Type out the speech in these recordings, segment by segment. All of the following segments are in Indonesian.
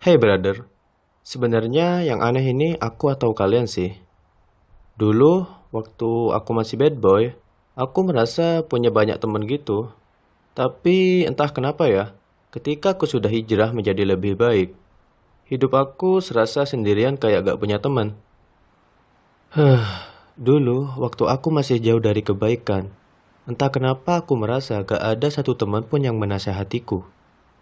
Hey brother, sebenarnya yang aneh ini aku atau kalian sih. Dulu, waktu aku masih bad boy, aku merasa punya banyak temen gitu. Tapi entah kenapa ya, ketika aku sudah hijrah menjadi lebih baik, hidup aku serasa sendirian kayak gak punya teman. Dulu, waktu aku masih jauh dari kebaikan, entah kenapa aku merasa gak ada satu teman pun yang menasehatiku.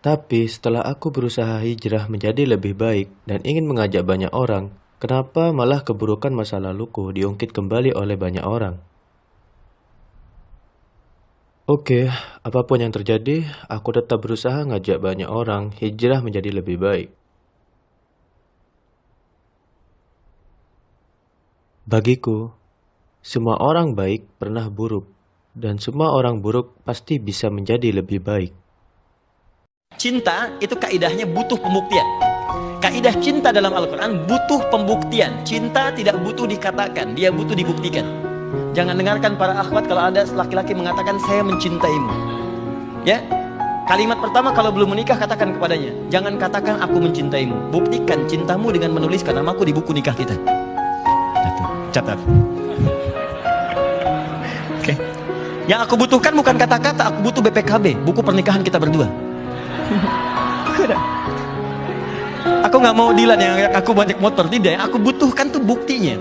Tapi setelah aku berusaha hijrah menjadi lebih baik dan ingin mengajak banyak orang, kenapa malah keburukan masa laluku diungkit kembali oleh banyak orang? Oke, apapun yang terjadi, aku tetap berusaha ngajak banyak orang hijrah menjadi lebih baik. Bagiku, semua orang baik pernah buruk, dan semua orang buruk pasti bisa menjadi lebih baik. Cinta itu kaidahnya butuh pembuktian. Kaidah cinta dalam Al-Quran butuh pembuktian. Cinta tidak butuh dikatakan, dia butuh dibuktikan. Jangan dengarkan para akhwat kalau ada laki-laki mengatakan saya mencintaimu. Ya, kalimat pertama kalau belum menikah katakan kepadanya, jangan katakan aku mencintaimu. Buktikan cintamu dengan menuliskan namaku di buku nikah kita. Catat. Oke. Yang aku butuhkan bukan kata-kata, aku butuh BPKB, buku pernikahan kita berdua. Aku nggak mau Dilan yang aku banyak motor, tidak. Yang aku butuhkan tuh buktinya.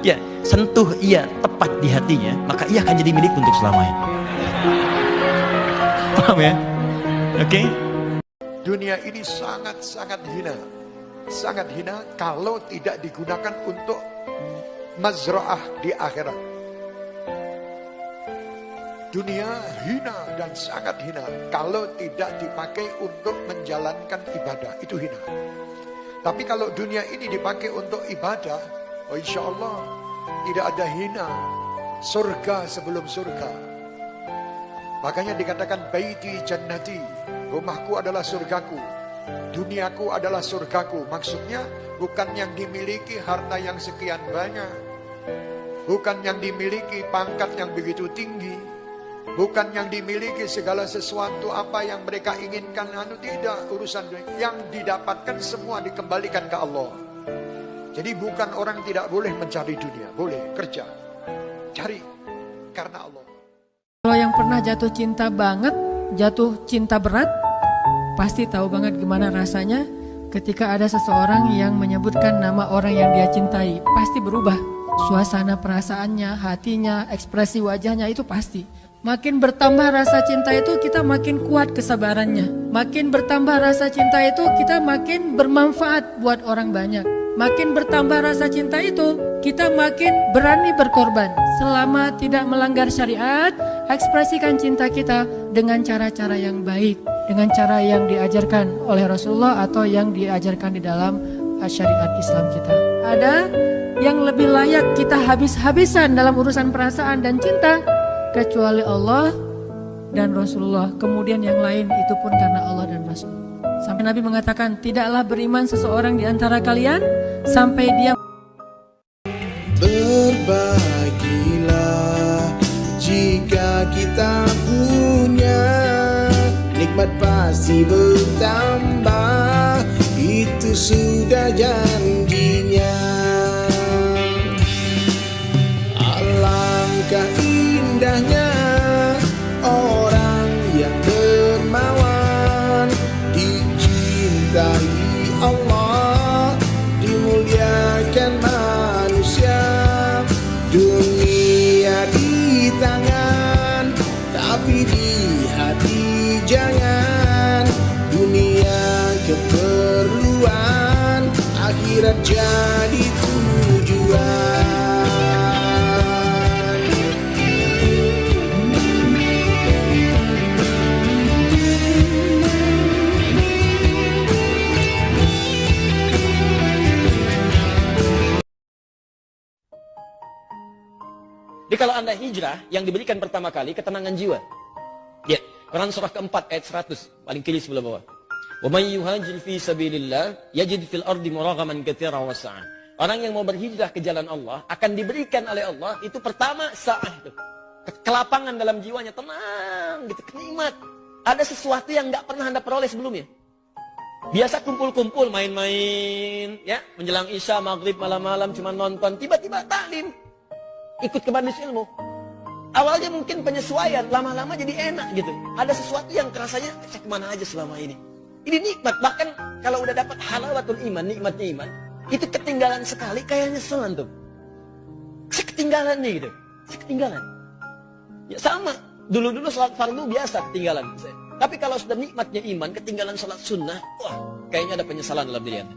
Ya, sentuh ia tepat di hatinya, maka ia akan jadi milik untuk selamanya. Paham ya? Oke? Dunia ini sangat-sangat hina. Sangat hina kalau tidak digunakan untuk mazra'ah di akhirat. Dunia hina dan sangat hina kalau tidak dipakai untuk menjalankan ibadah. Itu hina. Tapi kalau dunia ini dipakai untuk ibadah, oh insya Allah tidak ada hina. Surga sebelum surga. Makanya dikatakan baiti jannati, rumahku adalah surgaku, duniaku adalah surgaku. Maksudnya bukan yang dimiliki harta yang sekian banyak, bukan yang dimiliki pangkat yang begitu tinggi, bukan yang dimiliki segala sesuatu apa yang mereka inginkan. Tidak urusan dunia. Yang didapatkan semua dikembalikan ke Allah. Jadi bukan orang tidak boleh mencari dunia, boleh kerja, cari karena Allah. Kalau yang pernah jatuh cinta banget, jatuh cinta berat, pasti tahu banget gimana rasanya ketika ada seseorang yang menyebutkan nama orang yang dia cintai. Pasti berubah suasana perasaannya, hatinya, ekspresi wajahnya, itu pasti. Makin bertambah rasa cinta itu kita makin kuat kesabarannya. Makin bertambah rasa cinta itu kita makin bermanfaat buat orang banyak. Makin bertambah rasa cinta itu kita makin berani berkorban. Selama tidak melanggar syariat, ekspresikan cinta kita dengan cara-cara yang baik, dengan cara yang diajarkan oleh Rasulullah atau yang diajarkan di dalam syariat Islam kita. Ada yang lebih layak kita habis-habisan dalam urusan perasaan dan cinta kecuali Allah dan Rasulullah. Kemudian yang lain itu pun karena Allah dan Rasul. Sampai Nabi mengatakan, tidaklah beriman seseorang di antara kalian sampai dia berbagilah jika kita punya, nikmat pasti bertambah, itu sudah janjinya. Alangkah indahnya orang yang dermawan, dicintai Allah, dimuliakan manusia. Dunia di tangan, tapi di hati jangan. Dunia keperluan, akhirat jadi tujuan. Jadi kalau anda hijrah, yang diberikan pertama kali ketenangan jiwa. Ya, Quran surah keempat ayat 100, paling kiri sebelah bawah. Wa may yuhajir fi sabilillah yajid fil ardi muraghaman katsiran wa sa'ah. Orang yang mau berhijrah ke jalan Allah akan diberikan oleh Allah itu pertama sa'ah itu. Kelapangan dalam jiwanya, tenang gitu, nikmat. Ada sesuatu yang nggak pernah anda peroleh sebelumnya. Biasa kumpul-kumpul, main-main, ya, menjelang Isya, maghrib, malam-malam cuma nonton, tiba-tiba taklim, ikut ke majelis ilmu. Awalnya mungkin penyesuaian, lama-lama jadi enak gitu. Ada sesuatu yang rasanya cek mana aja selama ini. Ini nikmat, bahkan kalau udah dapat halawatul iman, nikmatnya iman, itu ketinggalan sekali kayak nyesel antum. Ketinggalan nih gitu, ketinggalan. Ya sama, dulu-dulu sholat fardu biasa ketinggalan. Tapi kalau sudah nikmatnya iman, ketinggalan sholat sunnah, wah, kayaknya ada penyesalan dalam diri anda.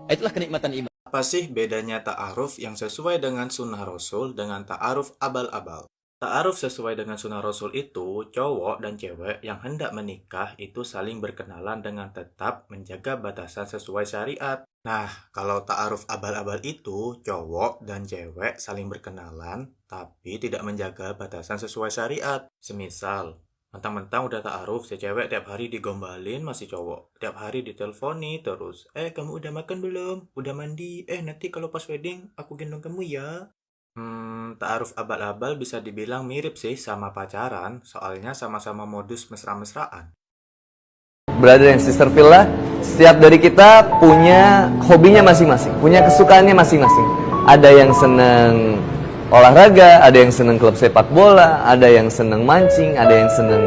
Itulah kenikmatan iman. Apa sih bedanya ta'aruf yang sesuai dengan sunnah Rasul dengan ta'aruf abal-abal? Ta'aruf sesuai dengan sunnah Rasul itu, cowok dan cewek yang hendak menikah itu saling berkenalan dengan tetap menjaga batasan sesuai syariat. Nah, kalau ta'aruf abal-abal itu, cowok dan cewek saling berkenalan, tapi tidak menjaga batasan sesuai syariat. Semisal, mentang-mentang udah ta'aruf, si cewek tiap hari digombalin masih cowok. Tiap hari diteleponi terus, kamu udah makan belum? Udah mandi? Nanti kalau pas wedding, aku gendong kamu ya. Ta'aruf abal-abal bisa dibilang mirip sih sama pacaran, soalnya sama-sama modus mesra-mesraan. Brother and sister fillah, setiap dari kita punya hobinya masing-masing, punya kesukaannya masing-masing. Ada yang seneng olahraga, ada yang seneng klub sepak bola, ada yang seneng mancing, ada yang seneng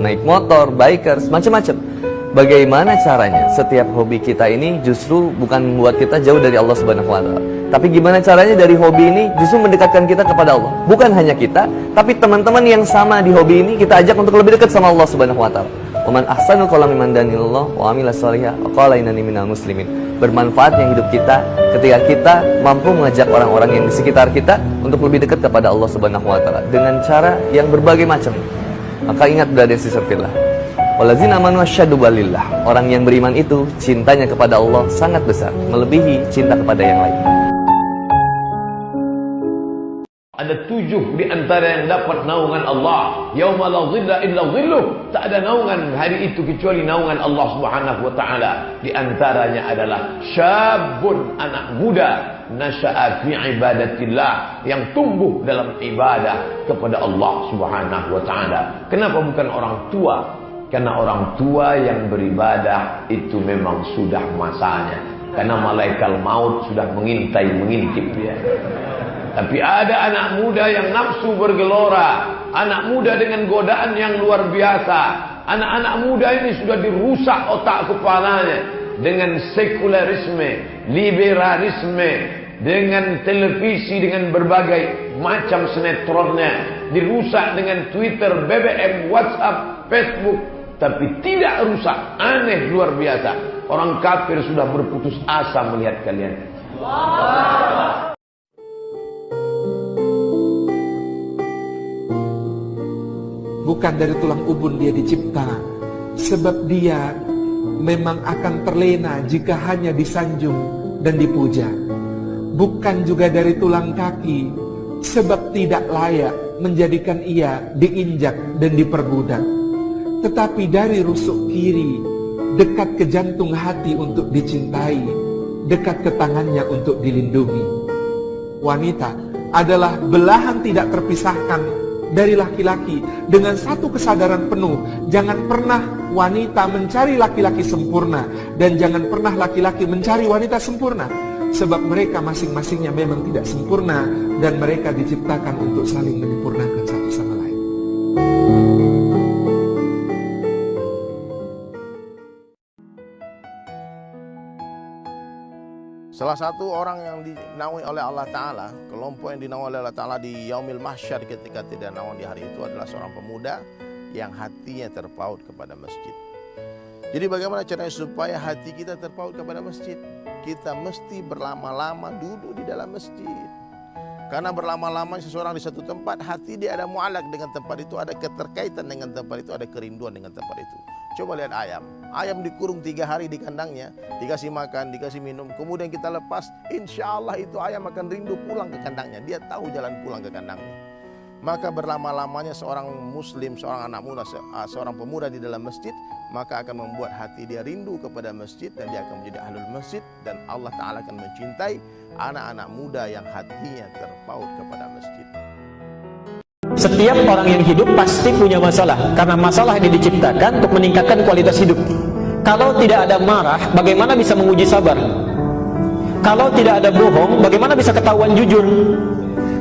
naik motor, bikers, macam-macam. Bagaimana caranya setiap hobi kita ini justru bukan membuat kita jauh dari Allah Subhanahu wa Ta'ala, tapi gimana caranya dari hobi ini justru mendekatkan kita kepada Allah. Bukan hanya kita, tapi teman-teman yang sama di hobi ini kita ajak untuk lebih dekat sama Allah Subhanahu wa Ta'ala. Waman ahsanul qawla mimman danillah wa amila shalihan wa qala innani minal muslimin. Bermanfaatnya hidup kita ketika kita mampu mengajak orang-orang yang di sekitar kita untuk lebih dekat kepada Allah Subhanahu wa Ta'ala dengan cara yang berbagai macam. Maka ingat brother and sister fillah, walazina amanu asyaddu balillah. Orang yang beriman itu cintanya kepada Allah sangat besar, melebihi cinta kepada yang lain. Ada 7 di antara yang dapat naungan Allah. Yauma la dhilla illa dhilluh. Tak ada naungan hari itu kecuali naungan Allah Subhanahu wa Ta'ala. Di antaranya adalah syabun, anak muda, nasya'a fi ibadatillah, yang tumbuh dalam ibadah kepada Allah Subhanahu wa Ta'ala. Kenapa bukan orang tua? Karena orang tua yang beribadah itu memang sudah masanya. Karena malaikat maut sudah mengintip dia. Tapi ada anak muda yang nafsu bergelora, anak muda dengan godaan yang luar biasa. Anak-anak muda ini sudah dirusak otak kepalanya dengan sekularisme, liberalisme, dengan televisi, dengan berbagai macam sinetronnya, dirusak dengan Twitter, BBM, WhatsApp, Facebook. Tapi tidak rusak, aneh luar biasa. Orang kafir sudah berputus asa melihat kalian. Bukan dari tulang ubun dia dicipta, sebab dia memang akan terlena jika hanya disanjung dan dipuja. Bukan juga dari tulang kaki, sebab tidak layak menjadikan ia diinjak dan diperbudak. Tetapi dari rusuk kiri, dekat ke jantung hati untuk dicintai, dekat ke tangannya untuk dilindungi. Wanita adalah belahan tidak terpisahkan dari laki-laki dengan satu kesadaran penuh. Jangan pernah wanita mencari laki-laki sempurna, dan jangan pernah laki-laki mencari wanita sempurna, sebab mereka masing-masingnya memang tidak sempurna, dan mereka diciptakan untuk saling menyempurnakan satu sama lain. Salah satu orang yang dinaungi oleh Allah Ta'ala, kelompok yang dinaungi oleh Allah Ta'ala di Yaumil Mahsyar ketika tidak naungi di hari itu adalah seorang pemuda yang hatinya terpaut kepada masjid. Jadi bagaimana caranya supaya hati kita terpaut kepada masjid? Kita mesti berlama-lama duduk di dalam masjid. Karena berlama-lama seseorang di satu tempat, hati dia ada mu'alak dengan tempat itu, ada keterkaitan dengan tempat itu, ada kerinduan dengan tempat itu. Coba lihat ayam. Ayam dikurung 3 hari di kandangnya, dikasih makan, dikasih minum, kemudian kita lepas, insya Allah itu ayam akan rindu pulang ke kandangnya. Dia tahu jalan pulang ke kandangnya. Maka berlama-lamanya seorang muslim, seorang anak muda, seorang pemuda di dalam masjid, maka akan membuat hati dia rindu kepada masjid, dan dia akan menjadi ahlul masjid, dan Allah Ta'ala akan mencintai anak-anak muda yang hatinya terpaut kepada masjid. Setiap orang yang hidup pasti punya masalah, karena masalah ini diciptakan untuk meningkatkan kualitas hidup. Kalau tidak ada marah, bagaimana bisa menguji sabar? Kalau tidak ada bohong, bagaimana bisa ketahuan jujur?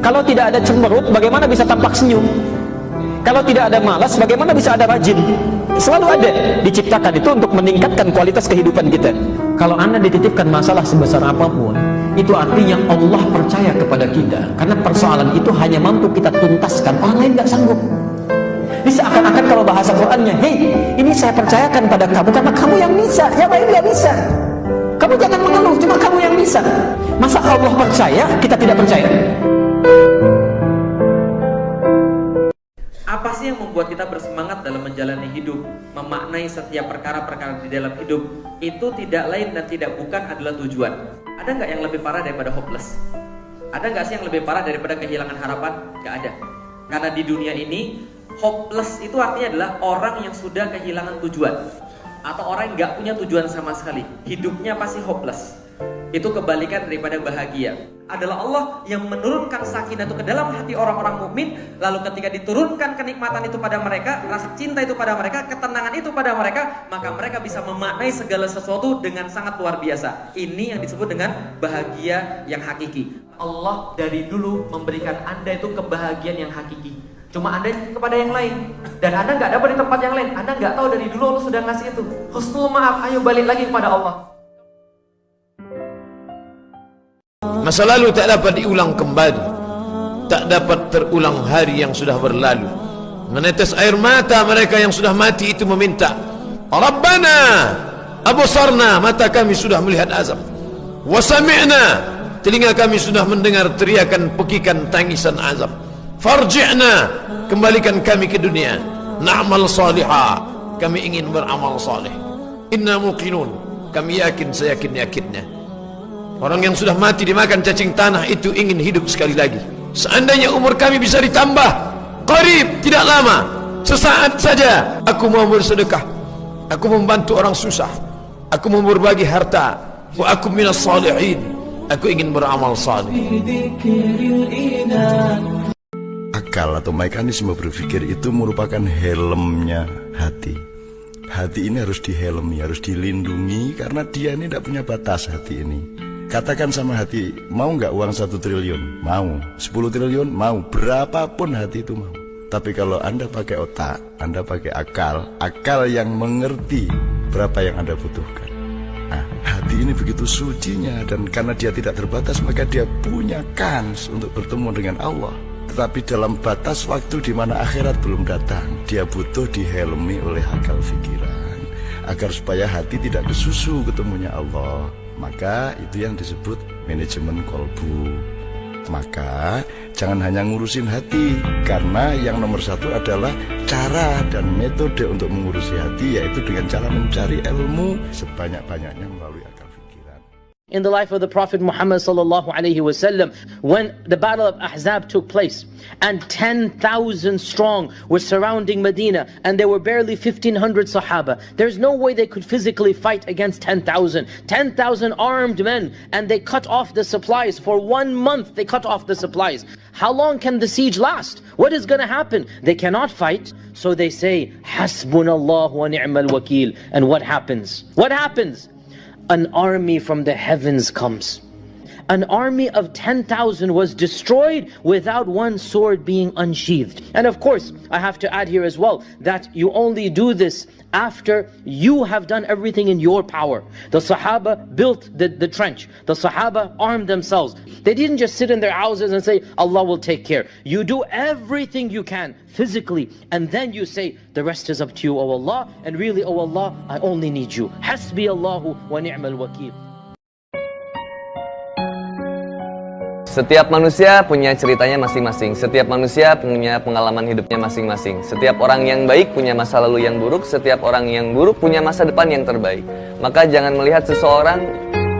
Kalau tidak ada cemberut, bagaimana bisa tampak senyum? Kalau tidak ada malas, bagaimana bisa ada rajin? Selalu ada, diciptakan itu untuk meningkatkan kualitas kehidupan kita. Kalau Anda dititipkan masalah sebesar apapun, itu artinya Allah percaya kepada kita. Karena persoalan itu hanya mampu kita tuntaskan, orang lain nggak sanggup. Ini seakan-akan kalau bahasa Qur'annya, hei, ini saya percayakan pada kamu karena kamu yang bisa, yang lain nggak bisa. Kamu jangan mengeluh, cuma kamu yang bisa. Masa Allah percaya, kita tidak percaya? Apa sih yang membuat kita bersemangat dalam menjalani hidup, memaknai setiap perkara-perkara di dalam hidup? Itu tidak lain dan tidak bukan adalah tujuan. Ada nggak yang lebih parah daripada hopeless? Ada nggak sih yang lebih parah daripada kehilangan harapan? Nggak ada. Karena di dunia ini, hopeless itu artinya adalah orang yang sudah kehilangan tujuan, atau orang yang nggak punya tujuan sama sekali. Hidupnya pasti hopeless. Itu kebalikan daripada bahagia. Adalah Allah yang menurunkan sakinah itu ke dalam hati orang-orang mukmin. Lalu ketika diturunkan kenikmatan itu pada mereka, rasa cinta itu pada mereka, ketenangan itu pada mereka, maka mereka bisa memaknai segala sesuatu dengan sangat luar biasa. Ini yang disebut dengan bahagia yang hakiki. Allah dari dulu memberikan Anda itu kebahagiaan yang hakiki. Cuma Anda kepada yang lain, dan Anda nggak dapat di tempat yang lain. Anda nggak tahu dari dulu Allah sudah ngasih itu. Husnul maaf, ayo balik lagi kepada Allah. Masa lalu tak dapat diulang kembali, tak dapat terulang hari yang sudah berlalu. Menetes air mata mereka yang sudah mati itu meminta, Rabbana absarna, mata kami sudah melihat azab, wa sami'na, telinga kami sudah mendengar teriakan pekikan tangisan azab, farji'na, kembalikan kami ke dunia, na'mal salihah, kami ingin beramal saleh, inna muqinun, kami yakin seyakin-yakinnya. Orang yang sudah mati dimakan cacing tanah itu ingin hidup sekali lagi. Seandainya umur kami bisa ditambah, qarib, tidak lama, sesaat saja, aku mau bersedekah, aku membantu orang susah, aku mau berbagi harta, wa aku minas salihin, aku ingin beramal saleh. Akal atau mekanisme berpikir itu merupakan helmnya hati. Hati ini harus dihelmi, harus dilindungi, karena dia ini tidak punya batas. Hati ini, katakan sama hati, mau nggak uang 1 triliun? Mau. 10 triliun? Mau. Berapapun hati itu mau. Tapi kalau Anda pakai otak, Anda pakai akal, akal yang mengerti berapa yang Anda butuhkan. Nah, hati ini begitu sucinya, dan karena dia tidak terbatas, maka dia punya kans untuk bertemu dengan Allah. Tetapi dalam batas waktu di mana akhirat belum datang, dia butuh dihelmi oleh akal pikiran, agar supaya hati tidak kesusu ketemunya Allah. Maka itu yang disebut manajemen kolbu. Maka jangan hanya ngurusin hati, karena yang nomor satu adalah cara dan metode untuk mengurusi hati, yaitu dengan cara mencari ilmu sebanyak-banyaknya melalui akal pikiran. In the life of the Prophet Muhammad sallallahu alaihi wasallam, when the battle of Ahzab took place and 10,000 strong were surrounding Medina and there were barely 1,500 Sahaba, there's no way they could physically fight against 10,000 armed men, and they cut off the supplies for 1 month. They cut off the supplies. How long can the siege last? What is going to happen? They cannot fight, so they say Hasbunallah wa ni'mal wakil. And what happens? What happens? An army from the heavens comes. An army of 10,000 was destroyed without one sword being unsheathed. And of course, I have to add here as well, that you only do this after you have done everything in your power. The Sahaba built the trench. The Sahaba armed themselves. They didn't just sit in their houses and say, Allah will take care. You do everything you can physically, and then you say, the rest is up to you, O Allah, and really, O Allah, I only need you. Hasbi Allahu wa ni'mal wakil. Setiap manusia punya ceritanya masing-masing. Setiap manusia punya pengalaman hidupnya masing-masing. Setiap orang yang baik punya masa lalu yang buruk. Setiap orang yang buruk punya masa depan yang terbaik. Maka jangan melihat seseorang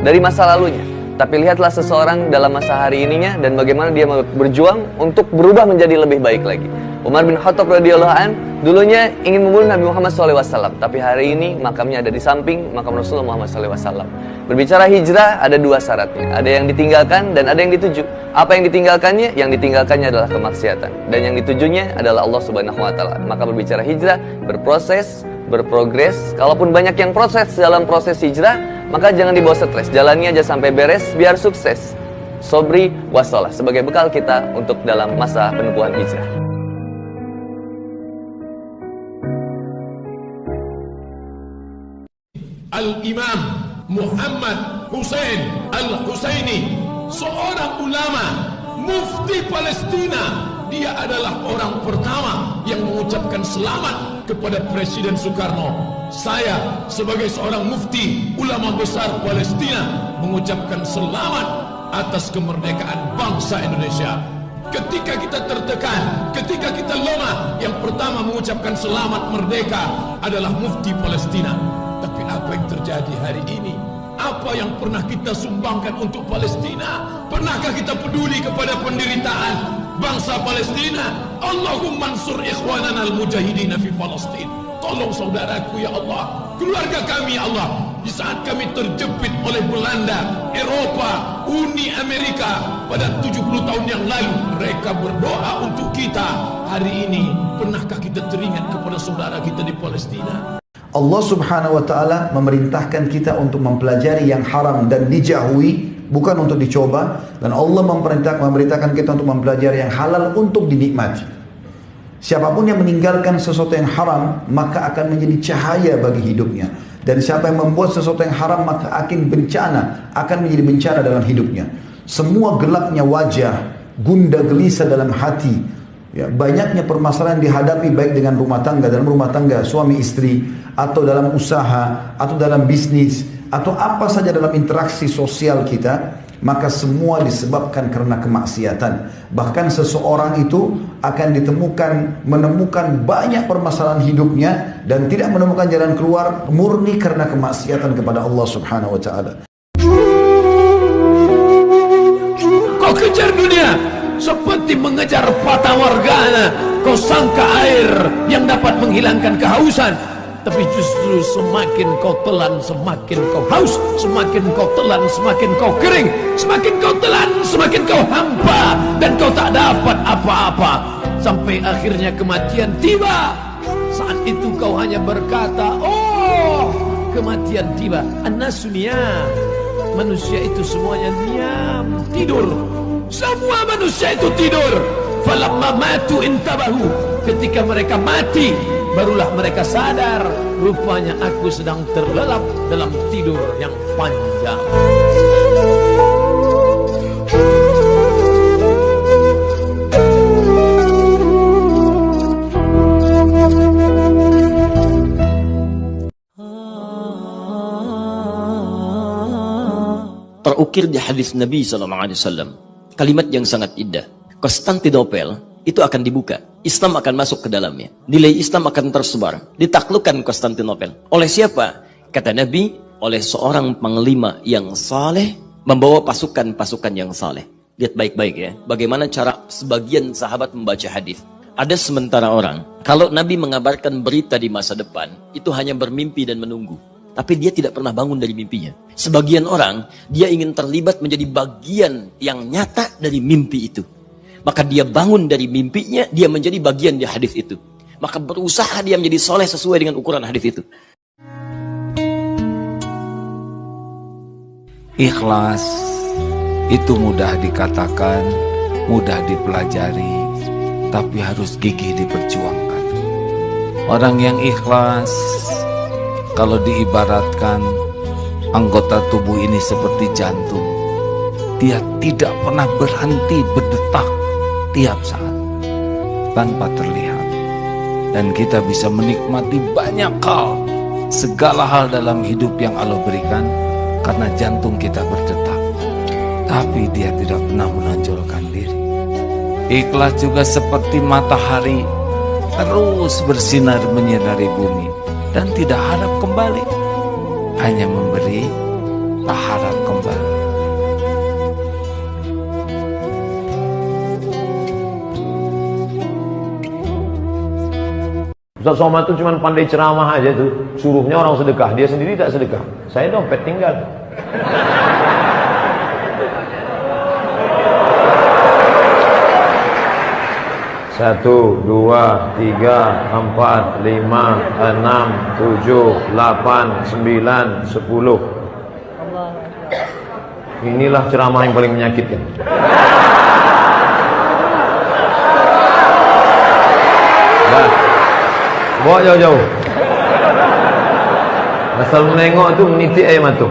dari masa lalunya, tapi lihatlah seseorang dalam masa hari ininya dan bagaimana dia berjuang untuk berubah menjadi lebih baik lagi. Umar bin Khattab radhiyallahu an dulunya ingin membunuh Nabi Muhammad SAW, tapi hari ini makamnya ada di samping makam Rasulullah Muhammad SAW. Berbicara hijrah ada 2 syaratnya, ada yang ditinggalkan dan ada yang dituju. Apa yang ditinggalkannya? Yang ditinggalkannya adalah kemaksiatan, dan yang ditujunya adalah Allah Subhanahu Wa Taala. Maka berbicara hijrah berproses, berprogres. Kalaupun banyak yang proses dalam proses hijrah, maka jangan dibawa stres. Jalannya aja sampai beres biar sukses. Sobri wassalah sebagai bekal kita untuk dalam masa penempuhan hijrah. Al-Imam Muhammad Hussein Al-Husaini, seorang ulama, mufti Palestina. Dia adalah orang pertama yang mengucapkan selamat kepada Presiden Soekarno. Saya sebagai seorang mufti ulama besar Palestina mengucapkan selamat atas kemerdekaan bangsa Indonesia. Ketika kita tertekan, ketika kita lemah, yang pertama mengucapkan selamat merdeka adalah mufti Palestina. Tapi apa yang terjadi hari ini? Apa yang pernah kita sumbangkan untuk Palestina? Pernahkah kita peduli kepada penderitaan bangsa Palestina? Allahumma ansur ikhwanana al-mujahidin fi Palestin. Tolong saudaraku ya Allah, keluarga kami ya Allah, di saat kami terjepit oleh Belanda, Eropa, Uni Amerika pada 70 tahun yang lalu, mereka berdoa untuk kita. Hari ini, pernahkah kita teringat kepada saudara kita di Palestina? Allah subhanahu wa ta'ala memerintahkan kita untuk mempelajari yang haram dan dijauhi, bukan untuk dicoba. Dan Allah memerintahkan kita untuk mempelajari yang halal untuk dinikmati. Siapapun yang meninggalkan sesuatu yang haram, maka akan menjadi cahaya bagi hidupnya. Dan siapa yang membuat sesuatu yang haram, maka akan menjadi bencana dalam hidupnya. Semua gelapnya wajah, gundah gelisah dalam hati, ya, banyaknya permasalahan dihadapi baik dengan rumah tangga, dalam rumah tangga suami istri, atau dalam usaha, atau dalam bisnis, atau apa saja dalam interaksi sosial kita, maka semua disebabkan karena kemaksiatan. Bahkan seseorang itu akan menemukan banyak permasalahan hidupnya dan tidak menemukan jalan keluar murni karena kemaksiatan kepada Allah subhanahu wa ta'ala. Kau kejar dunia seperti mengejar fata morgana. Kau sangka air yang dapat menghilangkan kehausan, tapi justru semakin kau telan semakin kau haus, semakin kau telan semakin kau kering, semakin kau telan semakin kau hampa, dan kau tak dapat apa-apa sampai akhirnya kematian tiba. Saat itu kau hanya berkata, oh, kematian tiba. An-nasunia, manusia itu semuanya diam, tidur. Semua manusia itu tidur. Falamma matu intabahu, ketika mereka mati barulah mereka sadar, rupanya aku sedang terlelap dalam tidur yang panjang. Terukir di hadis Nabi SAW, kalimat yang sangat indah. Konstantinopel itu akan dibuka, Islam akan masuk ke dalamnya, nilai Islam akan tersebar, ditaklukkan Konstantinopel. Oleh siapa? Kata Nabi, oleh seorang panglima yang saleh membawa pasukan-pasukan yang saleh. Lihat baik-baik ya, bagaimana cara sebagian sahabat membaca hadis. Ada sementara orang, kalau Nabi mengabarkan berita di masa depan, itu hanya bermimpi dan menunggu. Tapi dia tidak pernah bangun dari mimpinya. Sebagian orang, dia ingin terlibat menjadi bagian yang nyata dari mimpi itu. Maka dia bangun dari mimpinya, dia menjadi bagian di hadis itu. Maka berusaha dia menjadi soleh sesuai dengan ukuran hadis itu. Ikhlas itu mudah dikatakan, mudah dipelajari, tapi harus gigih diperjuangkan. Orang yang ikhlas, kalau diibaratkan anggota tubuh ini seperti jantung, dia tidak pernah berhenti berdetak tiap saat tanpa terlihat, dan kita bisa menikmati banyak hal, segala hal dalam hidup yang Allah berikan karena jantung kita berdetak, tapi dia tidak pernah menonjolkan diri. Ikhlas juga seperti matahari, terus bersinar menyinari bumi dan tidak harap kembali, hanya memberi, tak harap kembali. Ustaz Somad itu cuma pandai ceramah aja tuh, suruhnya orang sedekah, dia sendiri tak sedekah. Saya dompet tinggal. 1, 2, 3, 4, 5, 6, 7, 8, 9, 10. Inilah ceramah yang paling menyakitkan. Dah, bawa jauh-jauh. Asal menengok tu menitik air mata.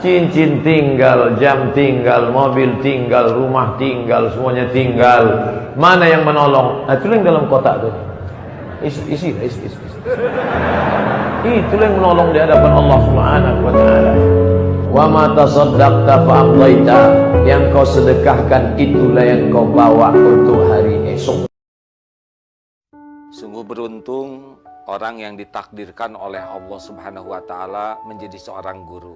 Cincin tinggal, jam tinggal, mobil tinggal, rumah tinggal, semuanya tinggal. Mana yang menolong? Itulah yang dalam kotak tu. Isi. Itulah yang menolong di hadapan Allah Subhanahu wa taala. Wa ma tasaddaqta fa amdaita. Yang kau sedekahkan itulah yang kau bawa untuk hari esok. Sungguh beruntung orang yang ditakdirkan oleh Allah Subhanahu wa taala menjadi seorang guru.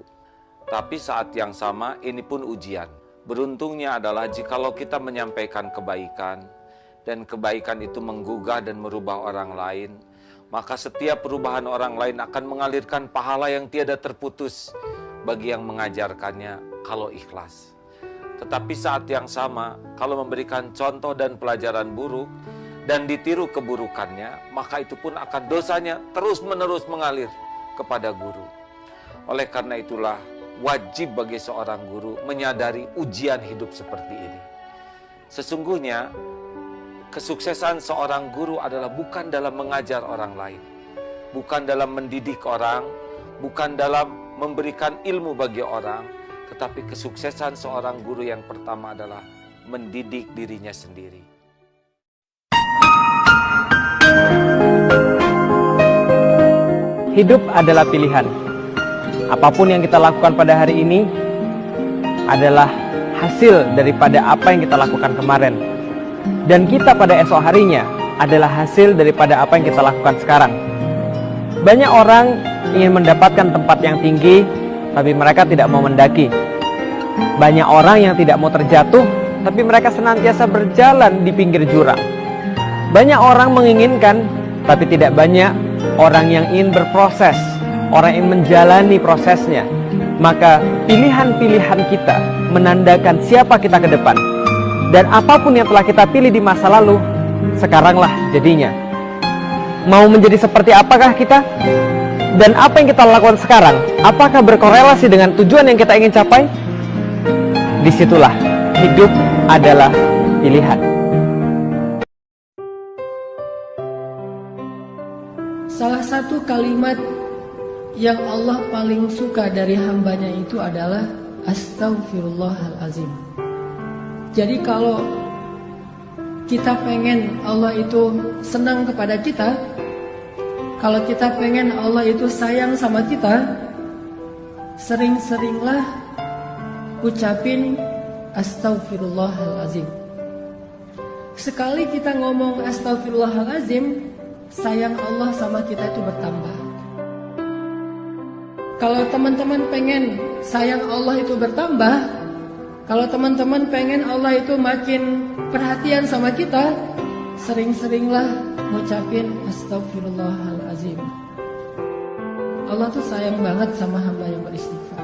Tapi saat yang sama ini pun ujian. Beruntungnya adalah jikalau kita menyampaikan kebaikan dan kebaikan itu menggugah dan merubah orang lain, maka setiap perubahan orang lain akan mengalirkan pahala yang tiada terputus bagi yang mengajarkannya kalau ikhlas. Tetapi saat yang sama, kalau memberikan contoh dan pelajaran buruk dan ditiru keburukannya, maka itu pun akan dosanya terus-menerus mengalir kepada guru. Oleh karena itulah wajib bagi seorang guru menyadari ujian hidup seperti ini. Sesungguhnya kesuksesan seorang guru adalah bukan dalam mengajar orang lain, bukan dalam mendidik orang, bukan dalam memberikan ilmu bagi orang, tetapi kesuksesan seorang guru yang pertama adalah mendidik dirinya sendiri. Hidup adalah pilihan. Apapun yang kita lakukan pada hari ini adalah hasil daripada apa yang kita lakukan kemarin. Dan kita pada esok harinya adalah hasil daripada apa yang kita lakukan sekarang. Banyak orang ingin mendapatkan tempat yang tinggi, tapi mereka tidak mau mendaki. Banyak orang yang tidak mau terjatuh, tapi mereka senantiasa berjalan di pinggir jurang. Banyak orang menginginkan, tapi tidak banyak orang yang ingin berproses, orang yang menjalani prosesnya. Maka pilihan-pilihan kita menandakan siapa kita ke depan. Dan apapun yang telah kita pilih di masa lalu, sekaranglah jadinya. Mau menjadi seperti apakah kita? Dan apa yang kita lakukan sekarang, apakah berkorelasi dengan tujuan yang kita ingin capai? Disitulah hidup adalah pilihan. Salah satu kalimat yang Allah paling suka dari hambanya itu adalah Astaghfirullahalazim. Jadi kalau kita pengen Allah itu senang kepada kita, kalau kita pengen Allah itu sayang sama kita, sering-seringlah ucapin Astaghfirullahalazim. Sekali kita ngomong Astaghfirullahalazim, sayang Allah sama kita itu bertambah. Kalau teman-teman pengen sayang Allah itu bertambah, kalau teman-teman pengen Allah itu makin perhatian sama kita, sering-seringlah ngucapin Astaghfirullahalazim. Allah tuh sayang banget sama hamba yang beristighfar.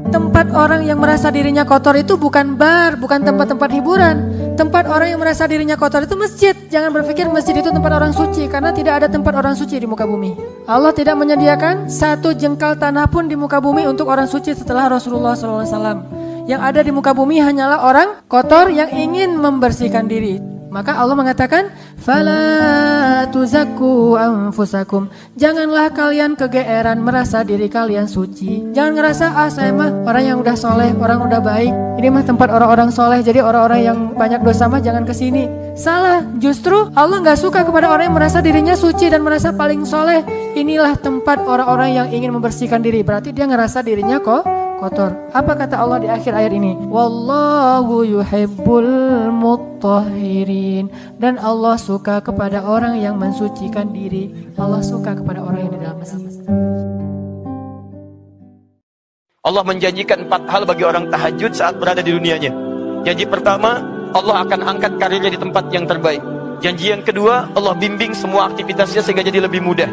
Tempat orang yang merasa dirinya kotor itu bukan bar, bukan tempat-tempat hiburan. Tempat orang yang merasa dirinya kotor itu masjid. Jangan berpikir masjid itu tempat orang suci, karena tidak ada tempat orang suci di muka bumi. Allah tidak menyediakan satu jengkal tanah pun di muka bumi untuk orang suci setelah Rasulullah SAW. Yang ada di muka bumi hanyalah orang kotor yang ingin membersihkan diri. Maka Allah mengatakan, "Fala tuzakku anfusakum." Janganlah kalian kegeeran merasa diri kalian suci. Jangan ngerasa, saya mah orang yang udah soleh, orang udah baik. Ini mah tempat orang-orang soleh, jadi orang-orang yang banyak dosa mah jangan kesini. Salah, justru Allah gak suka kepada orang yang merasa dirinya suci dan merasa paling soleh. Inilah tempat orang-orang yang ingin membersihkan diri. Berarti dia ngerasa dirinya kok kotor. Apa kata Allah di akhir ayat ini? Wallahu yuhibbul mutahhirin. Dan Allah suka kepada orang yang mensucikan diri. Allah suka kepada orang yang di dalam masjid. Allah menjanjikan 4 hal bagi orang tahajud saat berada di dunianya. Janji pertama, Allah akan angkat karirnya di tempat yang terbaik. Janji yang kedua, Allah bimbing semua aktivitasnya sehingga jadi lebih mudah.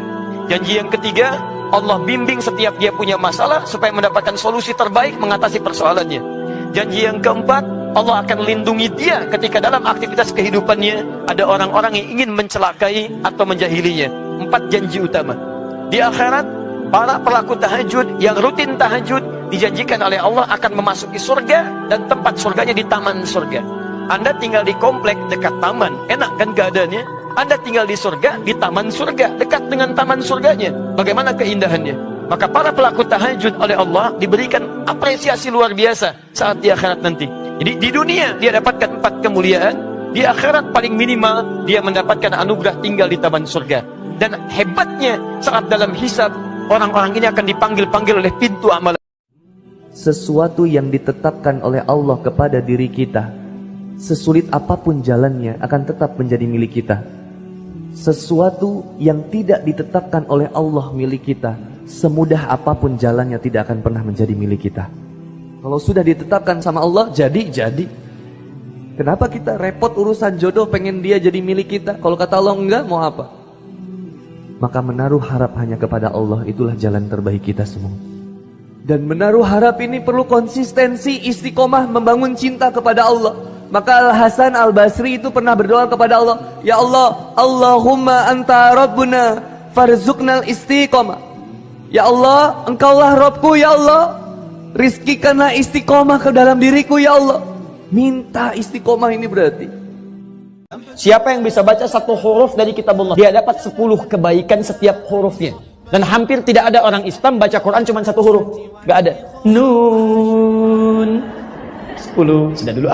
Janji yang ketiga, Allah bimbing setiap dia punya masalah supaya mendapatkan solusi terbaik mengatasi persoalannya. Janji yang keempat, Allah akan lindungi dia ketika dalam aktivitas kehidupannya ada orang-orang yang ingin mencelakai atau menjahilinya. 4 janji utama. Di akhirat, para pelaku tahajud yang rutin tahajud dijanjikan oleh Allah akan memasuki surga, dan tempat surganya di taman surga. Anda tinggal di komplek dekat taman, enak kan keadaannya? Anda tinggal di surga, di taman surga, dekat dengan taman surganya. Bagaimana keindahannya? Maka para pelaku tahajud oleh Allah diberikan apresiasi luar biasa saat di akhirat nanti. Jadi di dunia dia dapatkan 4 kemuliaan, di akhirat paling minimal dia mendapatkan anugerah tinggal di taman surga. Dan hebatnya saat dalam hisab, orang-orang ini akan dipanggil-panggil oleh pintu amalan. Sesuatu yang ditetapkan oleh Allah kepada diri kita, sesulit apapun jalannya akan tetap menjadi milik kita. Sesuatu yang tidak ditetapkan oleh Allah milik kita, semudah apapun jalannya tidak akan pernah menjadi milik kita. Kalau sudah ditetapkan sama Allah, jadi. Kenapa kita repot urusan jodoh pengen dia jadi milik kita? Kalau kata Allah enggak, mau apa? Maka menaruh harap hanya kepada Allah, itulah jalan terbaik kita semua. Dan menaruh harap ini perlu konsistensi, istiqomah, membangun cinta kepada Allah. Maka Al-Hasan Al-Basri itu pernah berdoa kepada Allah, ya Allah, Allahumma anta Rabbuna farzuqnal istiqomah. Ya Allah, engkaulah Rabbku, ya Allah, rizkikanlah istiqomah ke dalam diriku, ya Allah. Minta istiqomah ini berarti. Siapa yang bisa baca 1 huruf dari kitab Allah, dia dapat 10 kebaikan setiap hurufnya. Dan hampir tidak ada orang Islam baca Quran cuma 1 huruf. Gak ada. Nun 10, sudah dulu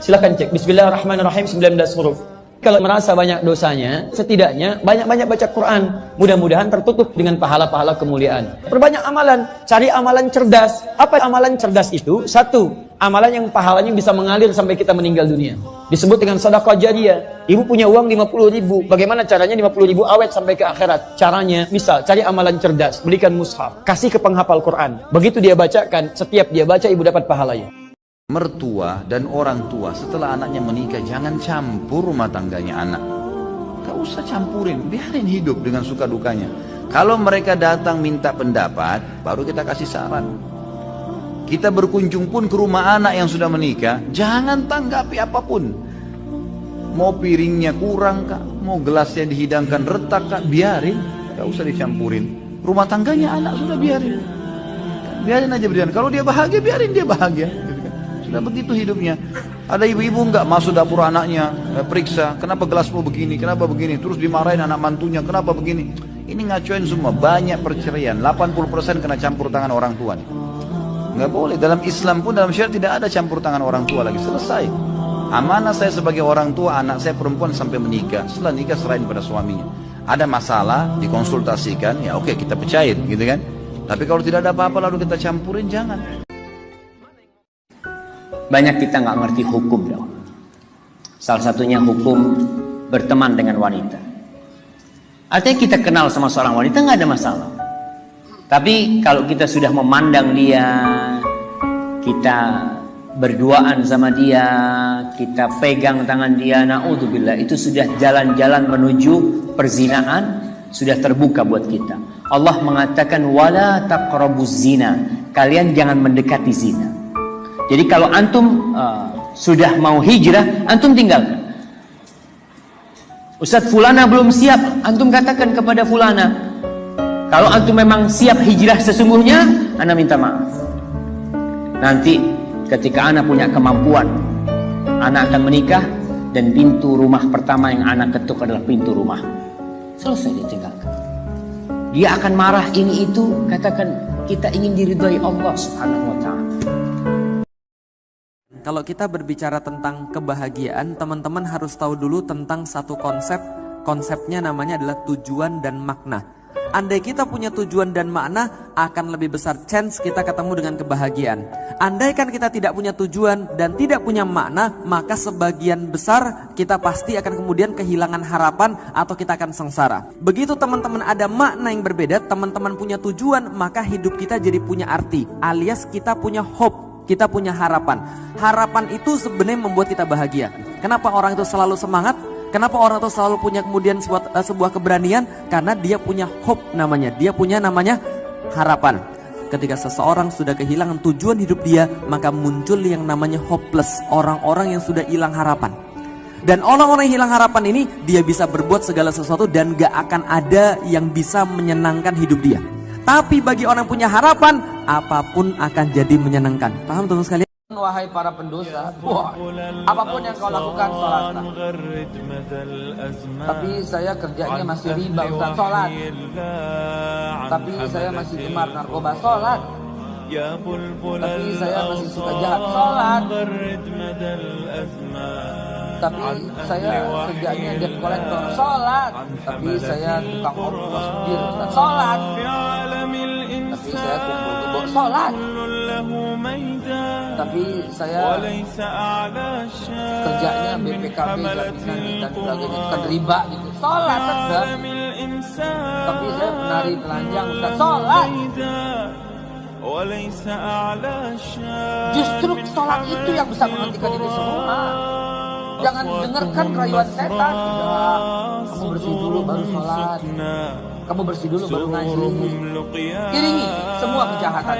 silakan cek. Bismillahirrahmanirrahim 19 huruf. Kalau merasa banyak dosanya, setidaknya banyak-banyak baca Quran. Mudah-mudahan tertutup dengan pahala-pahala kemuliaan. Perbanyak amalan, cari amalan cerdas. Apa amalan cerdas itu? 1, amalan yang pahalanya bisa mengalir sampai kita meninggal dunia. Disebut dengan sedekah jariyah. Ibu punya uang 50.000. Bagaimana caranya 50.000 awet sampai ke akhirat? Caranya, misal cari amalan cerdas, belikan mushaf, kasih ke penghafal Quran. Begitu dia bacakan, setiap dia baca ibu dapat pahalanya. Mertua dan orang tua setelah anaknya menikah jangan campur rumah tangganya anak. Gak usah campurin, biarin hidup dengan suka dukanya. Kalau mereka datang minta pendapat, baru kita kasih saran. Kita berkunjung pun ke rumah anak yang sudah menikah, jangan tanggapi apapun. Mau piringnya kurang kah, mau gelasnya dihidangkan retak kah, biarin, gak usah dicampurin. Rumah tangganya anak sudah biarin. Biarin aja berjalan. Kalau dia bahagia, biarin dia bahagia. Sudah begitu hidupnya. Ada ibu-ibu enggak masuk dapur anaknya, periksa, kenapa gelasmu begini, kenapa begini, terus dimarahin anak mantunya, kenapa begini. Ini ngacoin semua, banyak perceraian, 80% kena campur tangan orang tua. Enggak boleh, dalam Islam pun, dalam syariat tidak ada campur tangan orang tua lagi, selesai. Amanah saya sebagai orang tua, anak saya perempuan sampai menikah, setelah nikah serahin pada suaminya. Ada masalah, dikonsultasikan, ya oke, kita pecahin gitu kan. Tapi kalau tidak ada apa-apa lalu kita campurin, jangan. Banyak kita nggak ngerti hukum dong. Salah satunya hukum berteman dengan wanita. Artinya kita kenal sama seorang wanita nggak ada masalah. Tapi kalau kita sudah memandang dia, kita berduaan sama dia, kita pegang tangan dia, naudzubillah, itu sudah jalan-jalan menuju perzinaan, sudah terbuka buat kita. Allah mengatakan wala taqrabuz zina, kalian jangan mendekati zina. Jadi kalau antum sudah mau hijrah, antum tinggalkan. Ustadz fulana belum siap, antum katakan kepada fulana, kalau antum memang siap hijrah sesungguhnya, ana minta maaf. Nanti ketika ana punya kemampuan, ana akan menikah dan pintu rumah pertama yang ana ketuk adalah pintu rumah. Selesai ditinggalkan. Dia akan marah ini itu, katakan kita ingin diridhai Allah Subhanahu wa taala. Kalau kita berbicara tentang kebahagiaan, teman-teman harus tahu dulu tentang satu konsep. Konsepnya namanya adalah tujuan dan makna. Andai kita punya tujuan dan makna, akan lebih besar chance kita ketemu dengan kebahagiaan. Andaikan kita tidak punya tujuan dan tidak punya makna, maka sebagian besar kita pasti akan kemudian kehilangan harapan atau kita akan sengsara. Begitu teman-teman ada makna yang berbeda, teman-teman punya tujuan, maka hidup kita jadi punya arti, alias kita punya hope. Kita punya harapan. Harapan itu sebenarnya membuat kita bahagia. Kenapa orang itu selalu semangat? Kenapa orang itu selalu punya kemudian sebuah keberanian? Karena dia punya hope namanya, dia punya namanya harapan. Ketika seseorang sudah kehilangan tujuan hidup dia, maka muncul yang namanya hopeless, orang-orang yang sudah hilang harapan. Dan orang-orang yang hilang harapan ini, dia bisa berbuat segala sesuatu dan gak akan ada yang bisa menyenangkan hidup dia. Tapi bagi orang yang punya harapan, apapun akan jadi menyenangkan. Paham teman-teman sekalian? Wahai para pendosa, apapun yang kau lakukan, sholatlah. Tapi saya kerjanya masih riba, Ustaz, sholat. Tapi saya masih gemar narkoba, sholat. Tapi saya masih suka jahat, sholat. Tapi saya kerjanya debt collector, sholat. Tapi saya tukang ongkos bir, sholat. Tapi saya kumpul-kumpul, sholat. Tapi saya kerjanya BPKB, jaminan dan sebagainya, bukan riba gitu, sholat tetap. Tapi saya penari telanjang, Ustaz, sholat. Justru sholat itu yang bisa menghentikan ini semua. Jangan dengarkan rayuan setan. Kamu bersih dulu baru sholat. Kamu bersih dulu baru ngaji. Iringi semua kejahatan.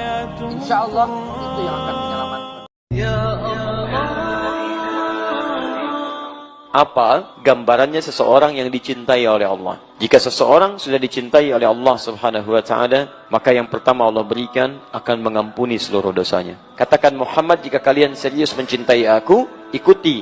Insya Allah itu yang akan menyelamatkan. Apa gambarannya seseorang yang dicintai oleh Allah? Jika seseorang sudah dicintai oleh Allah Subhanahu wa taala, maka yang pertama Allah berikan akan mengampuni seluruh dosanya. Katakan, Muhammad, jika kalian serius mencintai aku, ikuti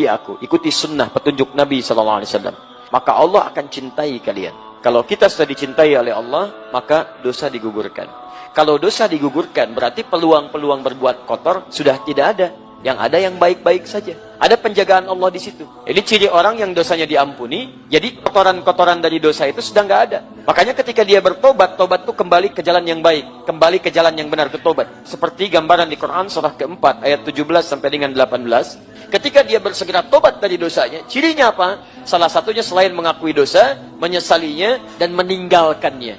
aku, ikuti sunnah petunjuk Nabi sallallahu alaihi wasallam. Maka Allah akan cintai kalian. Kalau kita sudah dicintai oleh Allah, maka dosa digugurkan. Kalau dosa digugurkan, berarti peluang-peluang berbuat kotor sudah tidak ada. Yang ada yang baik-baik saja. Ada penjagaan Allah di situ. Ini ciri orang yang dosanya diampuni, jadi kotoran-kotoran dari dosa itu sudah nggak ada. Makanya ketika dia bertobat, tobat itu kembali ke jalan yang baik, kembali ke jalan yang benar, bertobat. Seperti gambaran di Quran surah keempat ayat 17 sampai dengan 18. Ketika dia bersegera tobat dari dosanya, cirinya apa? Salah satunya selain mengakui dosa, menyesalinya dan meninggalkannya.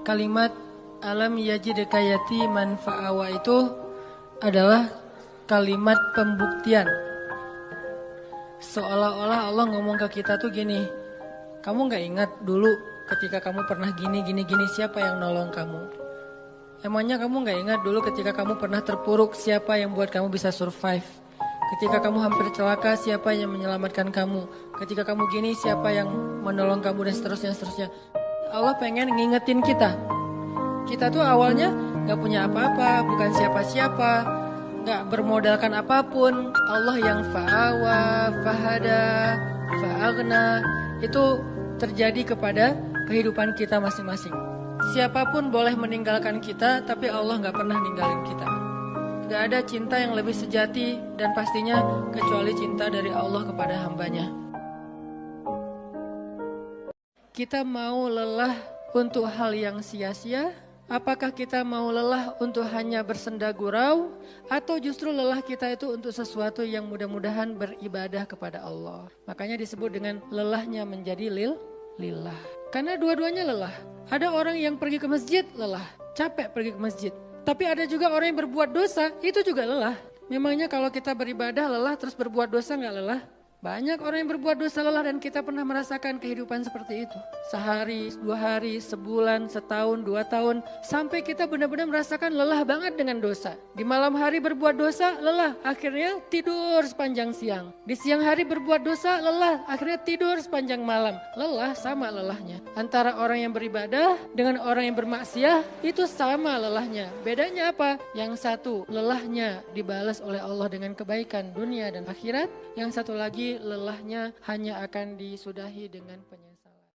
Kalimat alam yajidka yatiman fa'awa itu adalah kalimat pembuktian. Seolah-olah Allah ngomong ke kita tuh gini, kamu gak ingat dulu ketika kamu pernah gini, siapa yang nolong kamu? Emangnya kamu gak ingat dulu ketika kamu pernah terpuruk, siapa yang buat kamu bisa survive? Ketika kamu hampir celaka, siapa yang menyelamatkan kamu? Ketika kamu gini, siapa yang menolong kamu, dan seterusnya. Allah pengen ngingetin kita. Kita tuh awalnya gak punya apa-apa, bukan siapa-siapa, gak bermodalkan apapun. Allah yang fa'awa, fahada, fa'agna, itu terjadi kepada kehidupan kita masing-masing. Siapapun boleh meninggalkan kita, tapi Allah gak pernah ninggalin kita. Gak ada cinta yang lebih sejati dan pastinya kecuali cinta dari Allah kepada hambanya. Kita mau lelah untuk hal yang sia-sia? Apakah kita mau lelah untuk hanya bersenda gurau? Atau justru lelah kita itu untuk sesuatu yang mudah-mudahan beribadah kepada Allah? Makanya disebut dengan lelahnya menjadi lillah. Karena dua-duanya lelah. Ada orang yang pergi ke masjid lelah, capek pergi ke masjid. Tapi ada juga orang yang berbuat dosa, itu juga lelah. Memangnya kalau kita beribadah lelah terus berbuat dosa gak lelah? Banyak orang yang berbuat dosa lelah dan kita pernah merasakan kehidupan seperti itu. Sehari, 2 hari, sebulan, setahun, 2 tahun. Sampai kita benar-benar merasakan lelah banget dengan dosa. Di malam hari berbuat dosa, lelah. Akhirnya tidur sepanjang siang. Di siang hari berbuat dosa, lelah. Akhirnya tidur sepanjang malam. Lelah sama lelahnya. Antara orang yang beribadah dengan orang yang bermaksiat, itu sama lelahnya. Bedanya apa? Yang satu, lelahnya dibalas oleh Allah dengan kebaikan dunia dan akhirat. Yang satu lagi, lelahnya hanya akan disudahi dengan penyesalan.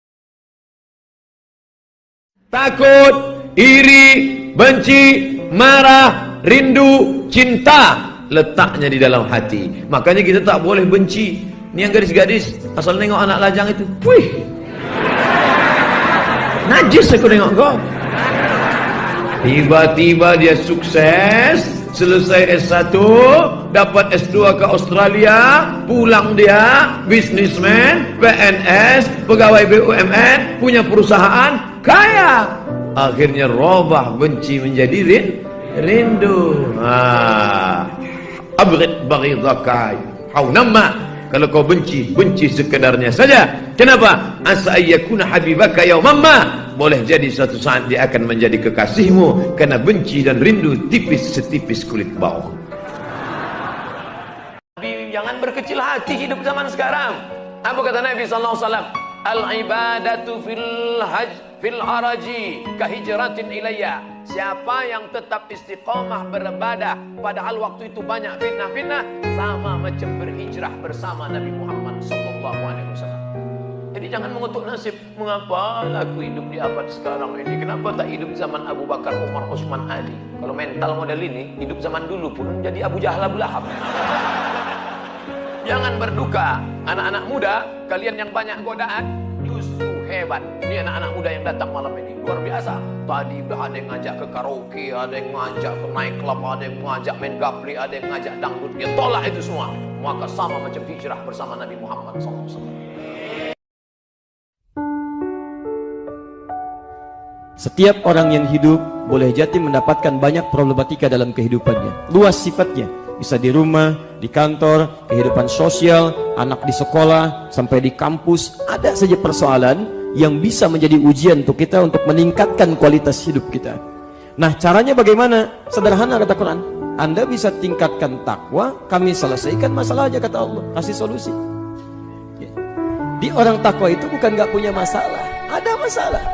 Takut, iri, benci, marah, rindu, cinta letaknya di dalam hati. Makanya kita tak boleh benci. Ini yang gadis-gadis asal nengok anak lajang itu, wih, najis aku nengok kau. Tiba-tiba dia sukses, selesai S1, dapat S2 ke Australia, pulang dia, bisnismen, PNS, pegawai BUMN, punya perusahaan, kaya. Akhirnya robah benci menjadi rindu. Abghid baghidaka haunamma. Kalau kau benci, benci sekedarnya saja. Kenapa? Asa ayyakuna habibaka yaumamma. Boleh jadi suatu saat dia akan menjadi kekasihmu, karena benci dan rindu tipis setipis kulit bawang. Jangan berkecil hati hidup zaman sekarang. Apa kata Nabi sallallahu alaihi wasallam? Al-ibadatu fil haraji kahijratin ilayya. Siapa yang tetap istiqomah beribadah padahal waktu itu banyak fitnah-fitnah, sama macam berhijrah bersama Nabi Muhammad sallallahu alaihi wasallam. Jadi jangan mengutuk nasib. Mengapa aku hidup di abad sekarang ini? Kenapa tak hidup zaman Abu Bakar, Umar, Utsman, Ali? Kalau mental model ini, hidup zaman dulu pun menjadi Abu Jahal, Abu Lahab. Jangan berduka, anak-anak muda, kalian yang banyak godaan, justru hebat. Ini anak-anak muda yang datang malam ini, luar biasa. Tadi ada yang ngajak ke karaoke, ada yang ngajak ke night club, ada yang ngajak main gapli, ada yang ngajak dangdut. Dia tolak itu semua. Maka sama macam hijrah bersama Nabi Muhammad SAW. Setiap orang yang hidup boleh jadi mendapatkan banyak problematika dalam kehidupannya. Luas sifatnya. Bisa di rumah, di kantor, kehidupan sosial, anak di sekolah, sampai di kampus. Ada saja persoalan yang bisa menjadi ujian untuk kita untuk meningkatkan kualitas hidup kita. Nah, caranya bagaimana? Sederhana kata Quran. Anda bisa tingkatkan takwa, kami selesaikan masalah aja kata Allah. Kasih solusi. Di orang takwa itu bukan gak punya masalah. Ada masalah.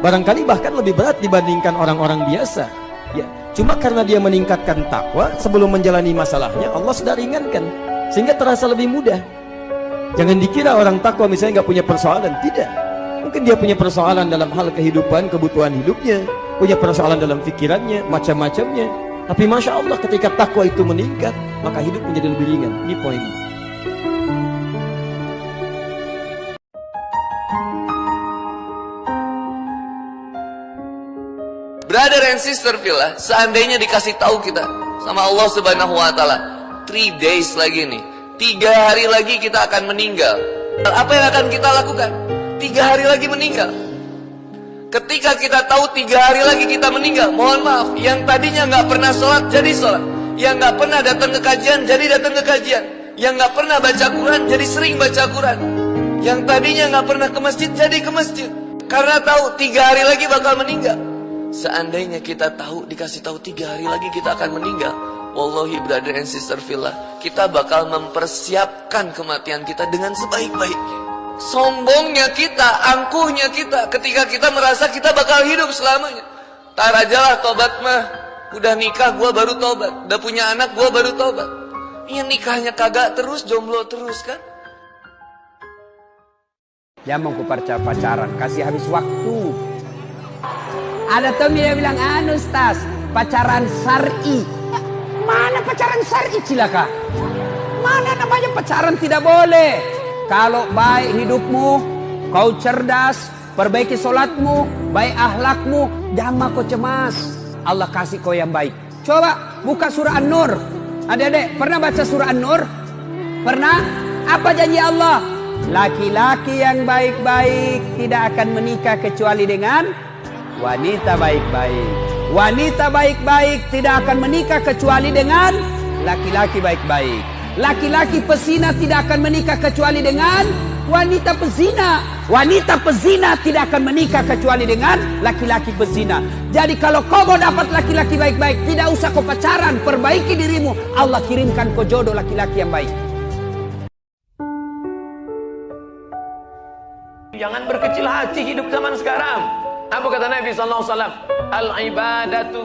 Barangkali bahkan lebih berat dibandingkan orang-orang biasa. Ya, cuma karena dia meningkatkan takwa sebelum menjalani masalahnya, Allah sudah ringankan sehingga terasa lebih mudah. Jangan dikira orang takwa misalnya nggak punya persoalan. Tidak. Mungkin dia punya persoalan dalam hal kehidupan, kebutuhan hidupnya, punya persoalan dalam pikirannya, macam-macamnya. Tapi Masya Allah ketika takwa itu meningkat, maka hidup menjadi lebih ringan. Ini poin. Brother and sister pillah, seandainya dikasih tahu kita sama Allah Subhanahu wa taala, 3 days lagi nih, 3 hari lagi kita akan meninggal. Apa yang akan kita lakukan? 3 hari lagi meninggal. Ketika kita tahu 3 hari lagi kita meninggal, mohon maaf, yang tadinya nggak pernah sholat jadi sholat, yang nggak pernah datang ke kajian jadi datang ke kajian, yang nggak pernah baca Quran jadi sering baca Quran, yang tadinya nggak pernah ke masjid jadi ke masjid, karena tahu 3 hari lagi bakal meninggal. Seandainya kita tahu, dikasih tahu 3 hari lagi kita akan meninggal, wallahi brother and sister fillah, kita bakal mempersiapkan kematian kita dengan sebaik-baiknya. Sombongnya kita, angkuhnya kita, ketika kita merasa kita bakal hidup selamanya. Tar ajalah tobat mah, udah nikah gua baru tobat, udah punya anak gua baru tobat. Yang nikahnya kagak terus, jomblo terus kan. Jangan ku pacaran, kasih habis waktu. Ada temen yang bilang, anu Ustaz, pacaran syar'i. Mana pacaran syar'i cilaka? Mana namanya pacaran tidak boleh? Kalau baik hidupmu, kau cerdas, perbaiki solatmu, baik akhlakmu, jangan kau cemas. Allah kasih kau yang baik. Coba buka surah An-Nur. Adik-adik, pernah baca surah An-Nur? Pernah? Apa janji Allah? Laki-laki yang baik-baik tidak akan menikah kecuali dengan wanita baik-baik. Wanita baik-baik tidak akan menikah kecuali dengan laki-laki baik-baik. Laki-laki pezina tidak akan menikah kecuali dengan wanita pezina. Wanita pezina tidak akan menikah kecuali dengan laki-laki pezina. Jadi kalau kau mau dapat laki-laki baik-baik, tidak usah kau pacaran, perbaiki dirimu. Allah kirimkan kau jodoh laki-laki yang baik. Jangan berkecil hati hidup zaman sekarang. Apa kata Nabi sallallahu alaihi wasallam? Al-ibadatu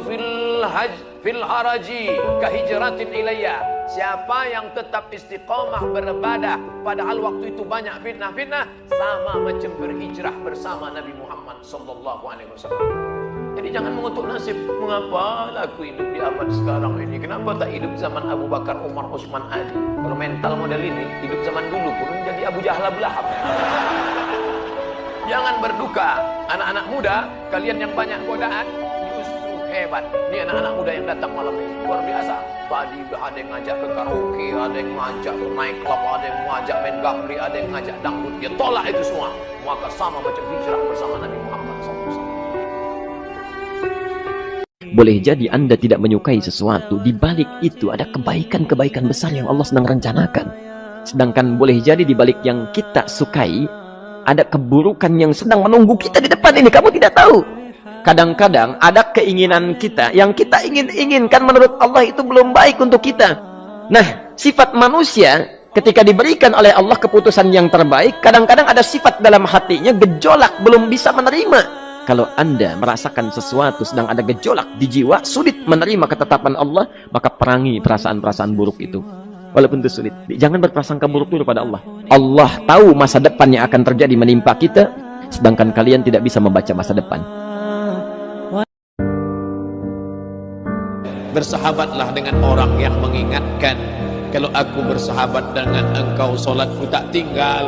fil haraji kahijratin ilayya. Siapa yang tetap istiqomah beribadah padahal waktu itu banyak fitnah-fitnah, sama macam berhijrah bersama Nabi Muhammad sallallahu alaihi wasallam. Jadi jangan mengutuk nasib. Mengapa aku hidup di abad sekarang ini? Kenapa tak hidup zaman Abu Bakar, Umar, Utsman, Ali? Kalau mental model ini, hidup zaman dulu pun jadi Abu Jahal, Abu Lahab. Jangan berduka, anak-anak muda, kalian yang banyak godaan, justru hebat. Ini anak-anak muda yang datang malam ini, luar biasa. Tadi ada yang ngajak ke karaoke, ada yang ngajak ke night club, ada yang ngajak main gapli, ada yang ngajak dangdut. Dia tolak itu semua. Maka sama macam hijrah bersama Nabi Muhammad SAW. Boleh jadi Anda tidak menyukai sesuatu, di balik itu ada kebaikan-kebaikan besar yang Allah sedang rencanakan. Sedangkan boleh jadi di balik yang kita sukai, ada keburukan yang sedang menunggu kita di depan ini, kamu tidak tahu. Kadang-kadang ada keinginan kita yang kita inginkan menurut Allah itu belum baik untuk kita. Nah, sifat manusia ketika diberikan oleh Allah keputusan yang terbaik, kadang-kadang ada sifat dalam hatinya gejolak, belum bisa menerima. Kalau Anda merasakan sesuatu sedang ada gejolak di jiwa, sulit menerima ketetapan Allah, maka perangi perasaan-perasaan buruk itu. Walaupun itu sulit, jangan berprasangka buruk dulu pada Allah. Allah tahu masa depan yang akan terjadi menimpa kita, sedangkan kalian tidak bisa membaca masa depan. Bersahabatlah dengan orang yang mengingatkan, kalau aku bersahabat dengan engkau, solatku tak tinggal.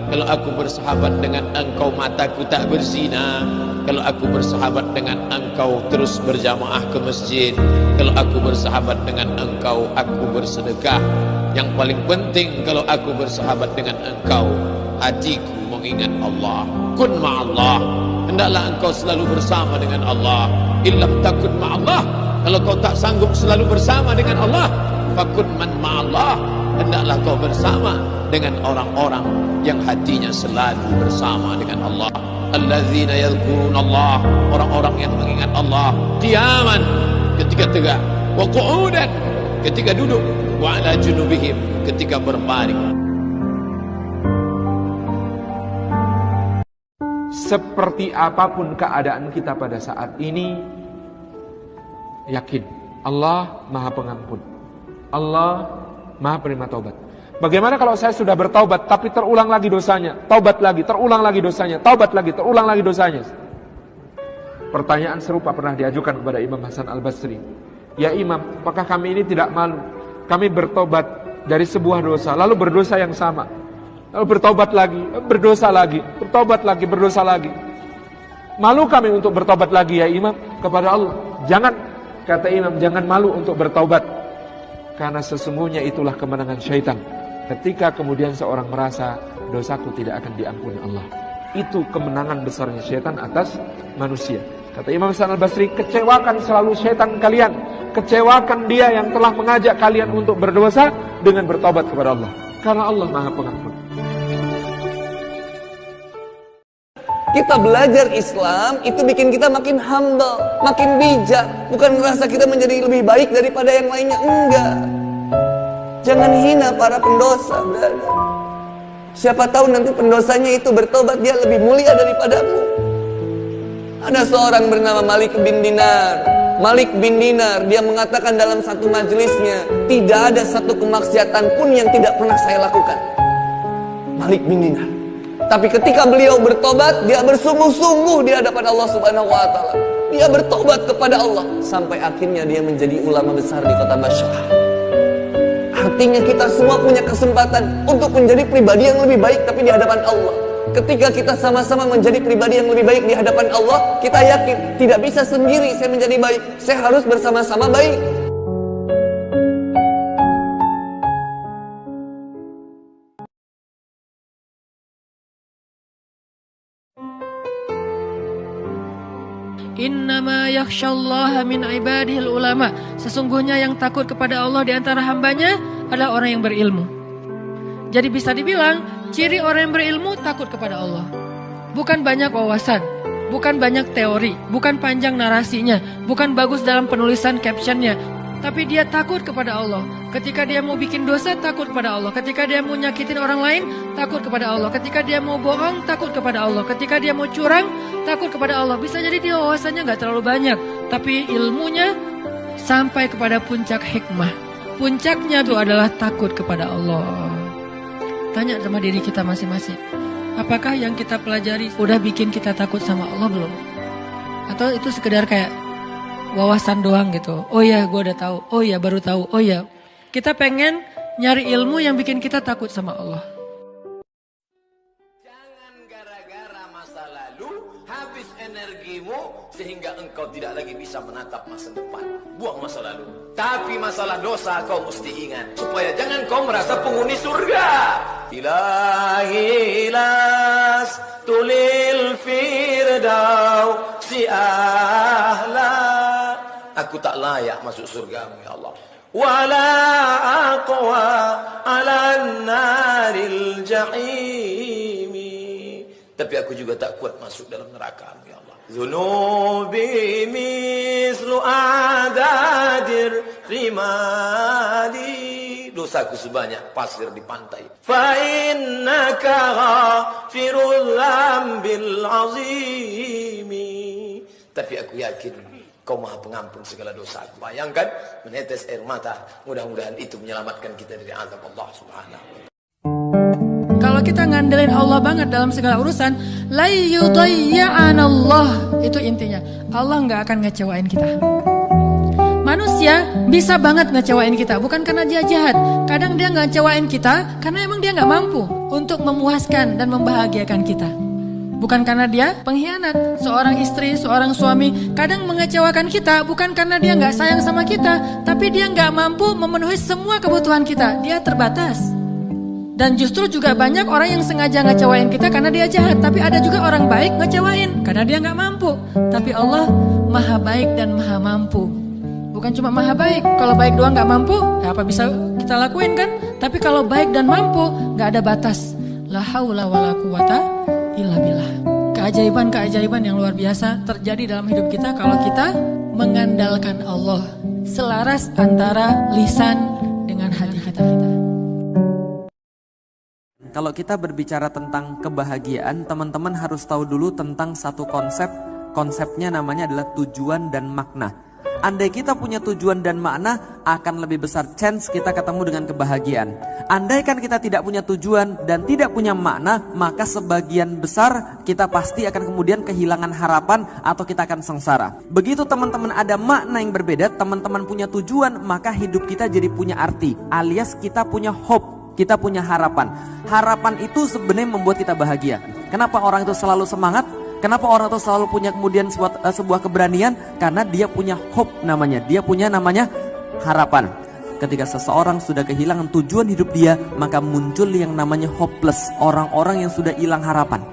Kalau aku bersahabat dengan engkau, mataku tak berzina. Kalau aku bersahabat dengan engkau, terus berjamaah ke masjid. Kalau aku bersahabat dengan engkau, aku bersedekah. Yang paling penting, kalau aku bersahabat dengan engkau, hatiku mengingat Allah. Kun ma'allah, hendaklah engkau selalu bersama dengan Allah. Illam takun ma'allah, kalau kau tak sanggup selalu bersama dengan Allah, fakun man ma'allah, hendaklah kau bersama dengan orang-orang yang hatinya selalu bersama dengan Allah. Alladzina yadhkurunallah, orang-orang yang mengingat Allah qiyaman, ketika tegak, wa qu'udan, ketika duduk, wa ala junubihim, ketika berbaring. Seperti apapun keadaan kita pada saat ini, yakin Allah Maha Pengampun, Allah Maha Penerima Taubat. Bagaimana kalau saya sudah bertaubat tapi terulang lagi dosanya, taubat lagi, terulang lagi dosanya, taubat lagi, terulang lagi dosanya? Pertanyaan serupa pernah diajukan kepada Imam Hasan Al-Basri. Ya Imam, apakah kami ini tidak malu? Kami bertobat dari sebuah dosa, lalu berdosa yang sama, lalu bertobat lagi, berdosa lagi, bertobat lagi, berdosa lagi. Malu kami untuk bertobat lagi ya Imam kepada Allah? Jangan, kata Imam, jangan malu untuk bertobat, karena sesungguhnya itulah kemenangan syaitan. Ketika kemudian seorang merasa dosaku tidak akan diampuni Allah, itu kemenangan besarnya syaitan atas manusia. Kata Imam Hasan Al-Basri, kecewakan selalu syaitan kalian, kecewakan dia yang telah mengajak kalian untuk berdosa dengan bertobat kepada Allah, karena Allah Maha Pengampun. Kita belajar Islam itu bikin kita makin humble, makin bijak. Bukan merasa kita menjadi lebih baik daripada yang lainnya, enggak. Jangan hina para pendosa, brother. Siapa tahu nanti pendosanya itu bertobat, dia lebih mulia daripadamu. Ada seorang bernama Malik bin Dinar. Malik bin Dinar, dia mengatakan dalam satu majelisnya, tidak ada satu kemaksiatan pun yang tidak pernah saya lakukan. Malik bin Dinar. Tapi ketika beliau bertobat, dia bersungguh-sungguh di hadapan Allah Subhanahu wa taala. Dia bertobat kepada Allah sampai akhirnya dia menjadi ulama besar di kota Basrah. Artinya kita semua punya kesempatan untuk menjadi pribadi yang lebih baik tapi di hadapan Allah. Ketika kita sama-sama menjadi pribadi yang lebih baik di hadapan Allah, kita yakin tidak bisa sendiri saya menjadi baik. Saya harus bersama-sama baik. Innama yakhsyallaha min ibadihil ulama. Sesungguhnya yang takut kepada Allah di antara hambanya adalah orang yang berilmu. Jadi bisa dibilang, ciri orang yang berilmu takut kepada Allah. Bukan banyak wawasan, bukan banyak teori, bukan panjang narasinya, bukan bagus dalam penulisan captionnya, tapi dia takut kepada Allah. Ketika dia mau bikin dosa, takut kepada Allah. Ketika dia mau nyakitin orang lain, takut kepada Allah. Ketika dia mau bohong, takut kepada Allah. Ketika dia mau curang, takut kepada Allah. Bisa jadi dia wawasannya gak terlalu banyak, tapi ilmunya sampai kepada puncak hikmah. Puncaknya itu adalah takut kepada Allah. Tanya sama diri kita masing-masing, apakah yang kita pelajari udah bikin kita takut sama Allah belum? Atau itu sekedar kayak wawasan doang gitu. Oh ya, gue udah tahu. Oh ya, baru tahu. Oh ya, kita pengen nyari ilmu yang bikin kita takut sama Allah. Jangan gara-gara masa lalu habis energimu sehingga engkau tidak lagi bisa menatap masa depan. Buang masa lalu. Tapi masalah dosa kau mesti ingat, supaya jangan kau merasa penghuni surga. Ilahi las tulil firdaus si ahla. Aku tak layak masuk surgamu ya Allah. ولا أقوى على النار الجحيم. Tapi aku juga tak kuat masuk dalam neraka-Mu ya Allah. ذنوبي مثل أعداد الرمال. Dosaku sebanyak pasir di pantai. فإنك غافر الذنب العظيم. Tapi aku yakin Kau Maha Pengampun segala dosa. Bayangkan menetes air mata. Mudah-mudahan itu menyelamatkan kita dari azab Allah Subhanahu wa Ta'ala. Kalau kita ngandelin Allah banget dalam segala urusan, la yudayya'anallah, itu intinya. Allah nggak akan ngecewain kita. Manusia bisa banget ngecewain kita, bukan karena dia jahat. Kadang dia nggak ngecewain kita karena emang dia nggak mampu untuk memuaskan dan membahagiakan kita. Bukan karena dia pengkhianat. Seorang istri, seorang suami kadang mengecewakan kita bukan karena dia nggak sayang sama kita, tapi dia nggak mampu memenuhi semua kebutuhan kita. Dia terbatas. Dan justru juga banyak orang yang sengaja ngecewain kita karena dia jahat. Tapi ada juga orang baik ngecewain karena dia nggak mampu. Tapi Allah maha baik dan maha mampu. Bukan cuma maha baik. Kalau baik doang nggak mampu, ya apa bisa kita lakuin kan? Tapi kalau baik dan mampu, nggak ada batas. La haula wala quwata illa billah. Keajaiban-keajaiban yang luar biasa terjadi dalam hidup kita kalau kita mengandalkan Allah. Selaras antara lisan dengan hati kita. Kalau kita berbicara tentang kebahagiaan, teman-teman harus tahu dulu tentang satu konsep. Konsepnya namanya adalah tujuan dan makna. Andai kita punya tujuan dan makna, akan lebih besar chance kita ketemu dengan kebahagiaan. Andaikan kita tidak punya tujuan dan tidak punya makna, maka sebagian besar kita pasti akan kemudian kehilangan harapan atau kita akan sengsara. Begitu teman-teman ada makna yang berbeda, teman-teman punya tujuan, maka hidup kita jadi punya arti. Alias kita punya hope, kita punya harapan. Harapan itu sebenarnya membuat kita bahagia. Kenapa orang itu selalu semangat? Kenapa orang itu selalu punya kemudian sebuah keberanian? Karena dia punya hope namanya. Dia punya namanya harapan. Ketika seseorang sudah kehilangan tujuan hidup dia, maka muncul yang namanya hopeless. Orang-orang yang sudah hilang harapan.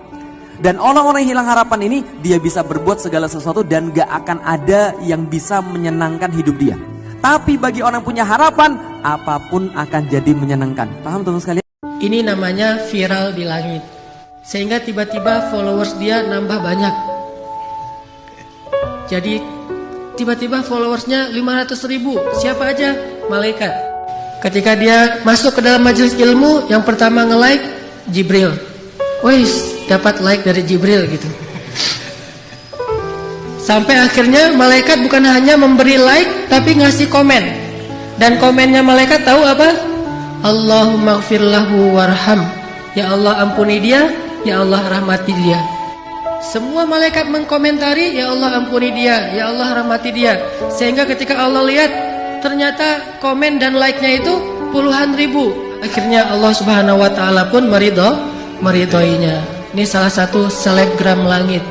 Dan orang-orang yang hilang harapan ini, dia bisa berbuat segala sesuatu dan gak akan ada yang bisa menyenangkan hidup dia. Tapi bagi orang yang punya harapan, apapun akan jadi menyenangkan. Paham teman-teman sekalian? Ini namanya viral di langit. Sehingga tiba-tiba followers dia nambah banyak. Jadi tiba-tiba followersnya 500.000. Siapa aja? Malaikat. Ketika dia masuk ke dalam majelis ilmu, yang pertama nge-like Jibril. Wih, dapat like dari Jibril gitu. Sampai akhirnya malaikat bukan hanya memberi like, tapi ngasih komen. Dan komennya malaikat tahu apa? Allahumma gfir lahu warham. Ya Allah ampuni dia, ya Allah rahmati dia. Semua malaikat mengkomentari, ya Allah ampuni dia, ya Allah rahmati dia. Sehingga ketika Allah lihat, ternyata komen dan like-nya itu puluhan ribu. Akhirnya Allah Subhanahu wa Ta'ala pun meridhoinya. Ini salah satu selebgram langit.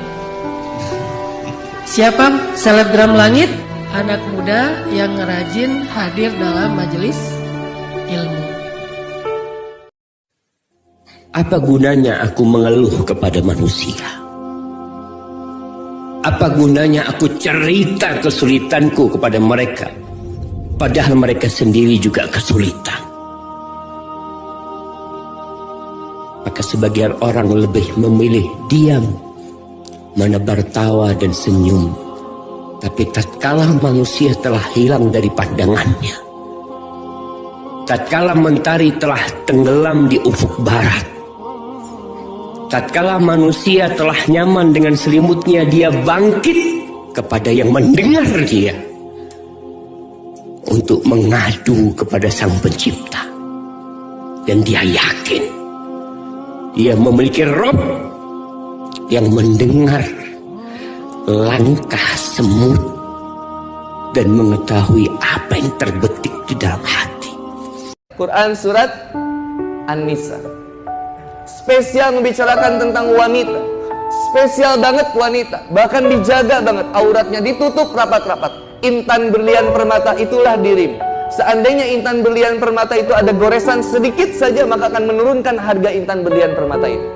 Siapa selebgram langit? Anak muda yang rajin hadir dalam majelis ilmu. Apa gunanya aku mengeluh kepada manusia? Apa gunanya aku cerita kesulitanku kepada mereka, padahal mereka sendiri juga kesulitan? Maka sebagian orang lebih memilih diam, menebar tawa dan senyum. Tapi tatkala manusia telah hilang dari pandangannya, tatkala mentari telah tenggelam di ufuk barat, tatkala manusia telah nyaman dengan selimutnya, dia bangkit kepada yang mendengar dia untuk mengadu kepada Sang Pencipta. Dan dia yakin dia memiliki Rabb yang mendengar langkah semut dan mengetahui apa yang terbetik di dalam hati. Quran surat An-Nisa spesial membicarakan tentang wanita. Spesial banget wanita, bahkan dijaga banget, auratnya ditutup rapat-rapat. Intan berlian permata itulah dirimu. Seandainya intan berlian permata itu ada goresan sedikit saja, maka akan menurunkan harga intan berlian permata itu.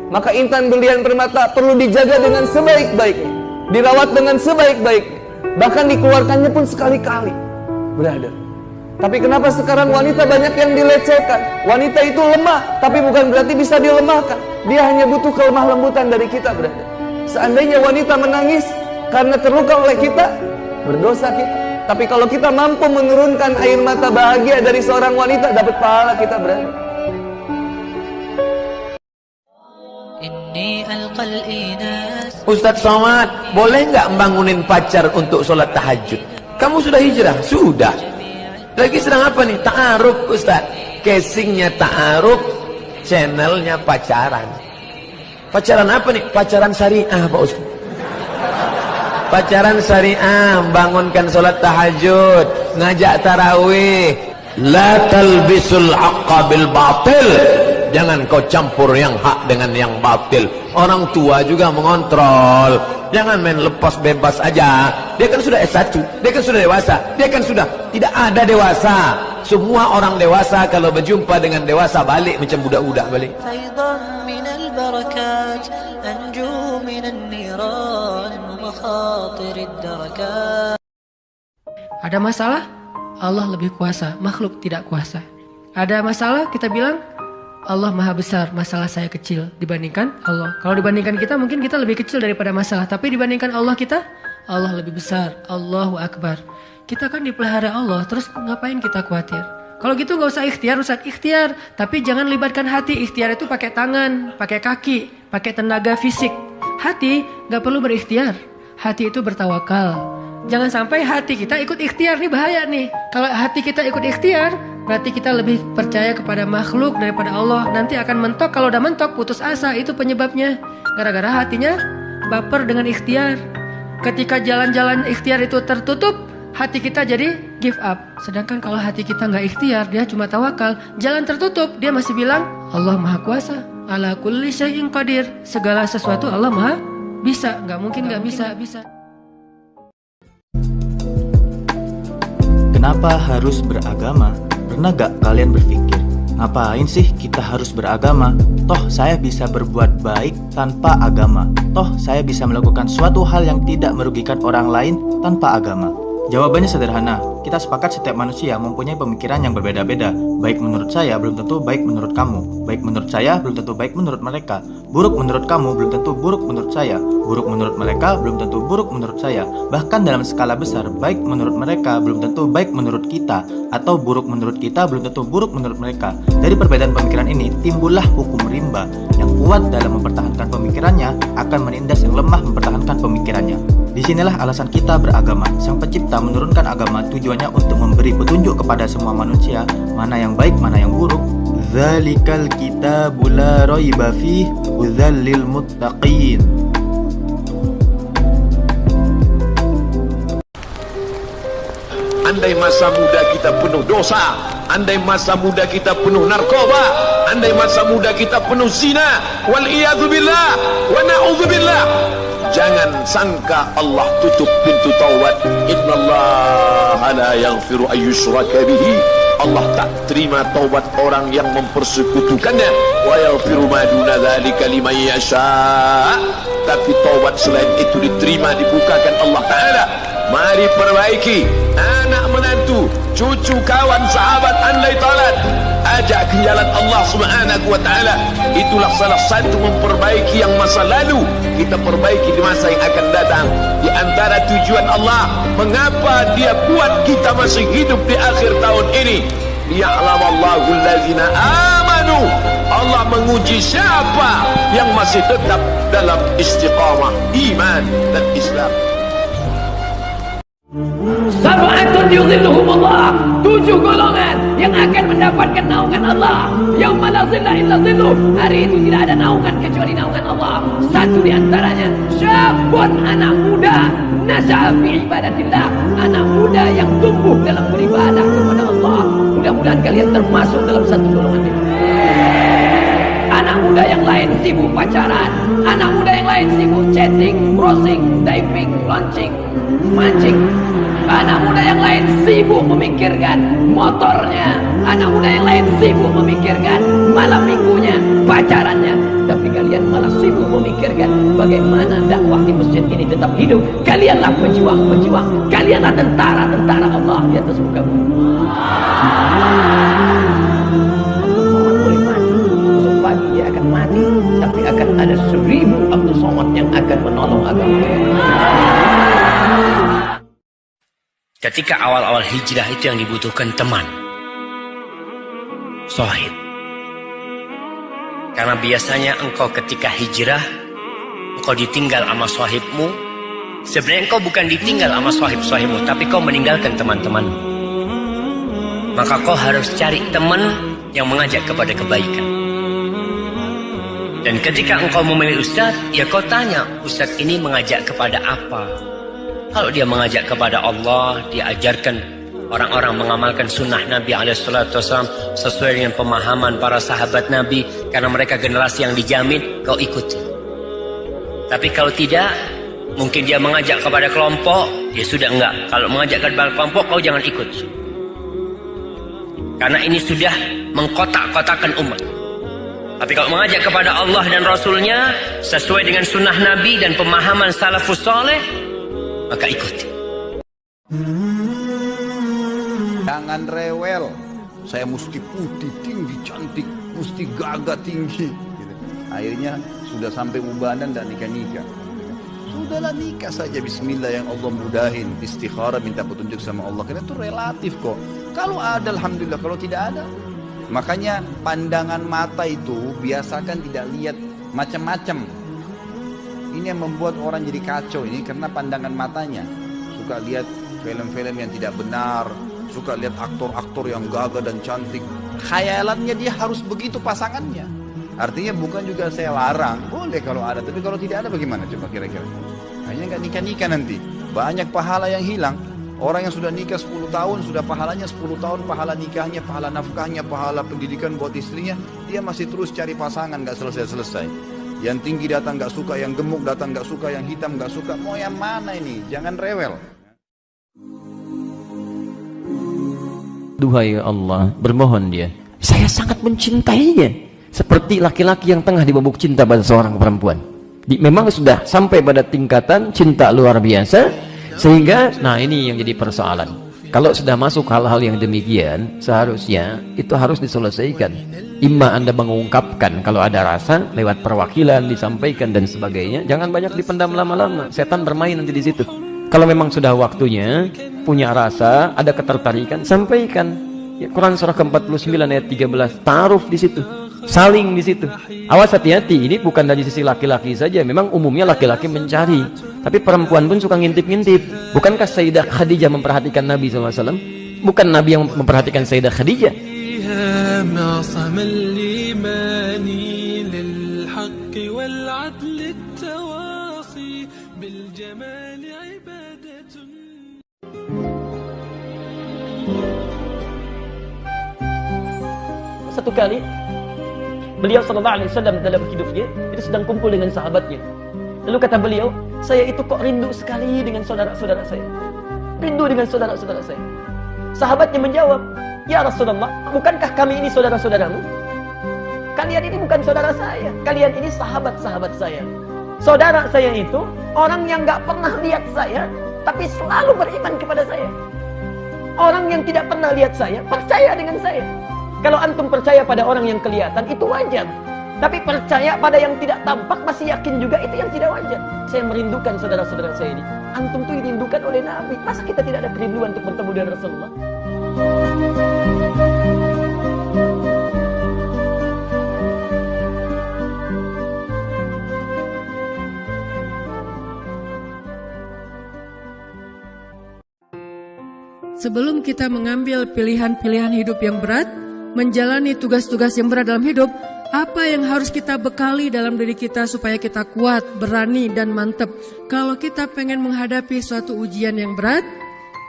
Maka intan berlian permata perlu dijaga dengan sebaik-baiknya, dirawat dengan sebaik-baiknya. Bahkan dikeluarkannya pun sekali-kali, brother. Tapi kenapa sekarang wanita banyak yang dilecehkan? Wanita itu lemah, tapi bukan berarti bisa dilemahkan. Dia hanya butuh kelemah lembutan dari kita, brother. Seandainya wanita menangis karena terluka oleh kita, berdosa kita. Tapi kalau kita mampu menurunkan air mata bahagia dari seorang wanita, dapat pahala kita, brother. Ustadz Somad, boleh nggak bangunin pacar untuk sholat tahajud? Kamu sudah hijrah? Sudah. Lagi sedang apa nih? Ta'aruf, Ustadz. Casingnya ta'aruf, channelnya pacaran. Pacaran apa nih? Pacaran syariah, Pak Ustadz. Pacaran syariah, bangunkan sholat tahajud, ngajak tarawih. La talbisul haqqa bil batil. Jangan kau campur yang hak dengan yang batil. Orang tua juga mengontrol. Jangan main lepas bebas aja. Dia kan sudah S1, dia kan sudah dewasa, dia kan sudah tidak ada dewasa. Semua orang dewasa kalau berjumpa dengan dewasa balik macam budak-budak balik. Ada masalah, Allah lebih kuasa, makhluk tidak kuasa. Ada masalah, kita bilang Allah maha besar, masalah saya kecil dibandingkan Allah. Kalau dibandingkan kita, mungkin kita lebih kecil daripada masalah. Tapi dibandingkan Allah kita, Allah lebih besar. Allahu Akbar. Kita kan dipelihara Allah, terus ngapain kita khawatir? Kalau gitu gak usah ikhtiar, Ustaz. Ikhtiar, tapi jangan libatkan hati. Ikhtiar itu pakai tangan, pakai kaki, pakai tenaga fisik. Hati gak perlu berikhtiar. Hati itu bertawakal. Jangan sampai hati kita ikut ikhtiar, nih bahaya nih. Kalau hati kita ikut ikhtiar, berarti kita lebih percaya kepada makhluk daripada Allah. Nanti akan mentok, kalau udah mentok putus asa, itu penyebabnya. Gara-gara hatinya baper dengan ikhtiar. Ketika jalan-jalan ikhtiar itu tertutup, hati kita jadi give up. Sedangkan kalau hati kita nggak ikhtiar, dia cuma tawakal, jalan tertutup, dia masih bilang Allah maha kuasa, ala kulli syai'in qadir. Segala sesuatu Allah maha bisa, nggak mungkin nggak bisa. Kenapa harus beragama? Pernah gak kalian berpikir, ngapain sih kita harus beragama? Toh saya bisa berbuat baik tanpa agama. Toh saya bisa melakukan suatu hal yang tidak merugikan orang lain tanpa agama. Jawabannya sederhana, kita sepakat setiap manusia mempunyai pemikiran yang berbeda-beda. Baik menurut saya belum tentu baik menurut kamu. Baik menurut saya belum tentu baik menurut mereka. Buruk menurut kamu belum tentu buruk menurut saya. Buruk menurut mereka belum tentu buruk menurut saya. Bahkan dalam skala besar, baik menurut mereka belum tentu baik menurut kita. Atau buruk menurut kita belum tentu buruk menurut mereka. Dari perbedaan pemikiran ini timbullah hukum rimba. Yang kuat dalam mempertahankan pemikirannya akan menindas yang lemah mempertahankan pemikirannya. Disinilah alasan kita beragama. Sang pencipta menurunkan agama tujuannya untuk memberi petunjuk kepada semua manusia mana yang baik, mana yang buruk. Dzalikal kitabul la raiba fihi hudzal lil muttaqin. Andai masa muda kita penuh dosa, andai masa muda kita penuh narkoba, andai masa muda kita penuh zina, wal iyadzubillah wa na'udzubillah. Jangan sangka Allah tutup pintu taubat. Innallaha la yaghfiru ayyushraka bihi. Allah tak terima taubat orang yang mempersekutukannya. Wa yaghfiru ma duna dzalika liman yasha. Tapi taubat selain itu diterima, dibukakan Allah Ta'ala. Mari perbaiki anak menantu, cucu, kawan, sahabat, andai talat, ajak ke jalan Allah Subhanahu wa Ta'ala. Itulah salah satu memperbaiki yang masa lalu, kita perbaiki di masa yang akan datang. Di antara tujuan Allah mengapa Dia buat kita masih hidup di akhir tahun ini, liya'lamallahu allazina amanu. Allah menguji siapa yang masih tetap dalam istiqamah iman dan Islam. Sab'atun yuzilluhumullah, 7 golongan yang akan mendapatkan naungan Allah. Yauma la zilla illa zilluh, hari itu tidak ada naungan kecuali naungan Allah. Satu di antaranya syabun, anak muda, nas'a fi ibadatillah, anak muda yang tumbuh dalam beribadah kepada Allah. Mudah-mudahan kalian termasuk dalam satu golongan ini. Anak muda yang lain sibuk pacaran, anak muda yang lain sibuk chatting, browsing, diving, launching, mancing. Anak muda yang lain sibuk memikirkan motornya, anak muda yang lain sibuk memikirkan malam minggunya, pacarannya. Tapi kalian kalian malah sibuk memikirkan bagaimana dakwah di masjid ini tetap hidup. Kalianlah pejuang-pejuang, kalianlah tentara-tentara Allah di atas muka bumi. Somad boleh mati, besok pagi dia akan mati, tapi akan ada 1000 Abdul Somad yang akan menolong agama. Ketika awal-awal hijrah itu yang dibutuhkan teman, sohib. Karena biasanya engkau ketika hijrah, engkau ditinggal sama sohibmu. Sebenarnya engkau bukan ditinggal sama sohib-sohibmu, tapi kau meninggalkan teman-temanmu. Maka kau harus cari teman yang mengajak kepada kebaikan. Dan ketika engkau memilih ustadz, ya kau tanya, ustadz ini mengajak kepada apa? Kalau dia mengajak kepada Allah, dia ajarkan orang-orang mengamalkan sunnah Nabi SAW sesuai dengan pemahaman para sahabat Nabi, karena mereka generasi yang dijamin, kau ikuti. Tapi kalau tidak, mungkin dia mengajak kepada kelompok, ya sudah enggak. Kalau mengajak kepada kelompok, kau jangan ikut. Karena ini sudah mengkotak-kotakan umat. Tapi kalau mengajak kepada Allah dan Rasulnya sesuai dengan sunnah Nabi dan pemahaman salafus soleh, maka ikuti. Jangan rewel. Saya mesti putih, tinggi, cantik, mesti gagah tinggi. Gitu. Akhirnya sudah sampai mubanan dan nikah-nikah. Sudahlah nikah saja, bismillah, yang Allah mudahin. Istikharah, minta petunjuk sama Allah. Karena itu relatif kok. Kalau ada, alhamdulillah. Kalau tidak ada, makanya pandangan mata itu biasakan tidak lihat macam-macam. Ini yang membuat orang jadi kacau ini, karena pandangan matanya. Suka lihat film-film yang tidak benar, suka lihat aktor-aktor yang gagah dan cantik. Khayalannya dia harus begitu pasangannya. Artinya bukan juga saya larang, boleh kalau ada, tapi kalau tidak ada bagaimana coba kira-kira? Hanya nggak nikah-nikah nanti. Banyak pahala yang hilang. Orang yang sudah nikah 10 tahun, sudah pahalanya 10 tahun, pahala nikahnya, pahala nafkahnya, pahala pendidikan buat istrinya, dia masih terus cari pasangan, nggak selesai-selesai. Yang tinggi datang nggak suka, yang gemuk datang nggak suka, yang hitam nggak suka. Mau yang mana ini? Jangan rewel. Duhai Allah, bermohon dia, saya sangat mencintainya, seperti laki-laki yang tengah dibabuk cinta pada seorang perempuan. Memang sudah sampai pada tingkatan cinta luar biasa, sehingga, nah ini yang jadi persoalan. Kalau sudah masuk hal-hal yang demikian, seharusnya itu harus diselesaikan. Imma Anda mengungkapkan kalau ada rasa lewat perwakilan, disampaikan dan sebagainya. Jangan banyak dipendam lama-lama, setan bermain nanti di situ. Kalau memang sudah waktunya, punya rasa, ada ketertarikan, sampaikan. Ya, Quran surah ke-49 ayat 13, taruh di situ, saling di situ. Awas, hati-hati, ini bukan dari sisi laki-laki saja. Memang umumnya laki-laki mencari, tapi perempuan pun suka ngintip-ngintip. Bukankah Sayyidah Khadijah memperhatikan Nabi SAW? Bukan Nabi yang memperhatikan Sayyidah Khadijah. Satu kali beliau sallallahu alaihi wasallam dalam hidupnya itu sedang kumpul dengan sahabatnya. Lalu kata beliau, saya itu kok rindu sekali dengan saudara-saudara saya. Rindu dengan saudara-saudara saya. Sahabatnya menjawab, ya Rasulullah, bukankah kami ini saudara-saudaramu? Kalian ini bukan saudara saya, kalian ini sahabat-sahabat saya. Saudara saya itu orang yang gak pernah lihat saya, tapi selalu beriman kepada saya. Orang yang tidak pernah lihat saya, percaya dengan saya. Kalau antum percaya pada orang yang kelihatan, itu wajar. Tapi percaya pada yang tidak tampak, masih yakin juga, itu yang tidak wajar. Saya merindukan saudara-saudara saya ini. Antum tuh dirindukan oleh Nabi. Masa kita tidak ada kerinduan untuk bertemu dengan Rasulullah? Sebelum kita mengambil pilihan-pilihan hidup yang berat, menjalani tugas-tugas yang berat dalam hidup, apa yang harus kita bekali dalam diri kita supaya kita kuat, berani, dan mantap? Kalau kita pengen menghadapi suatu ujian yang berat,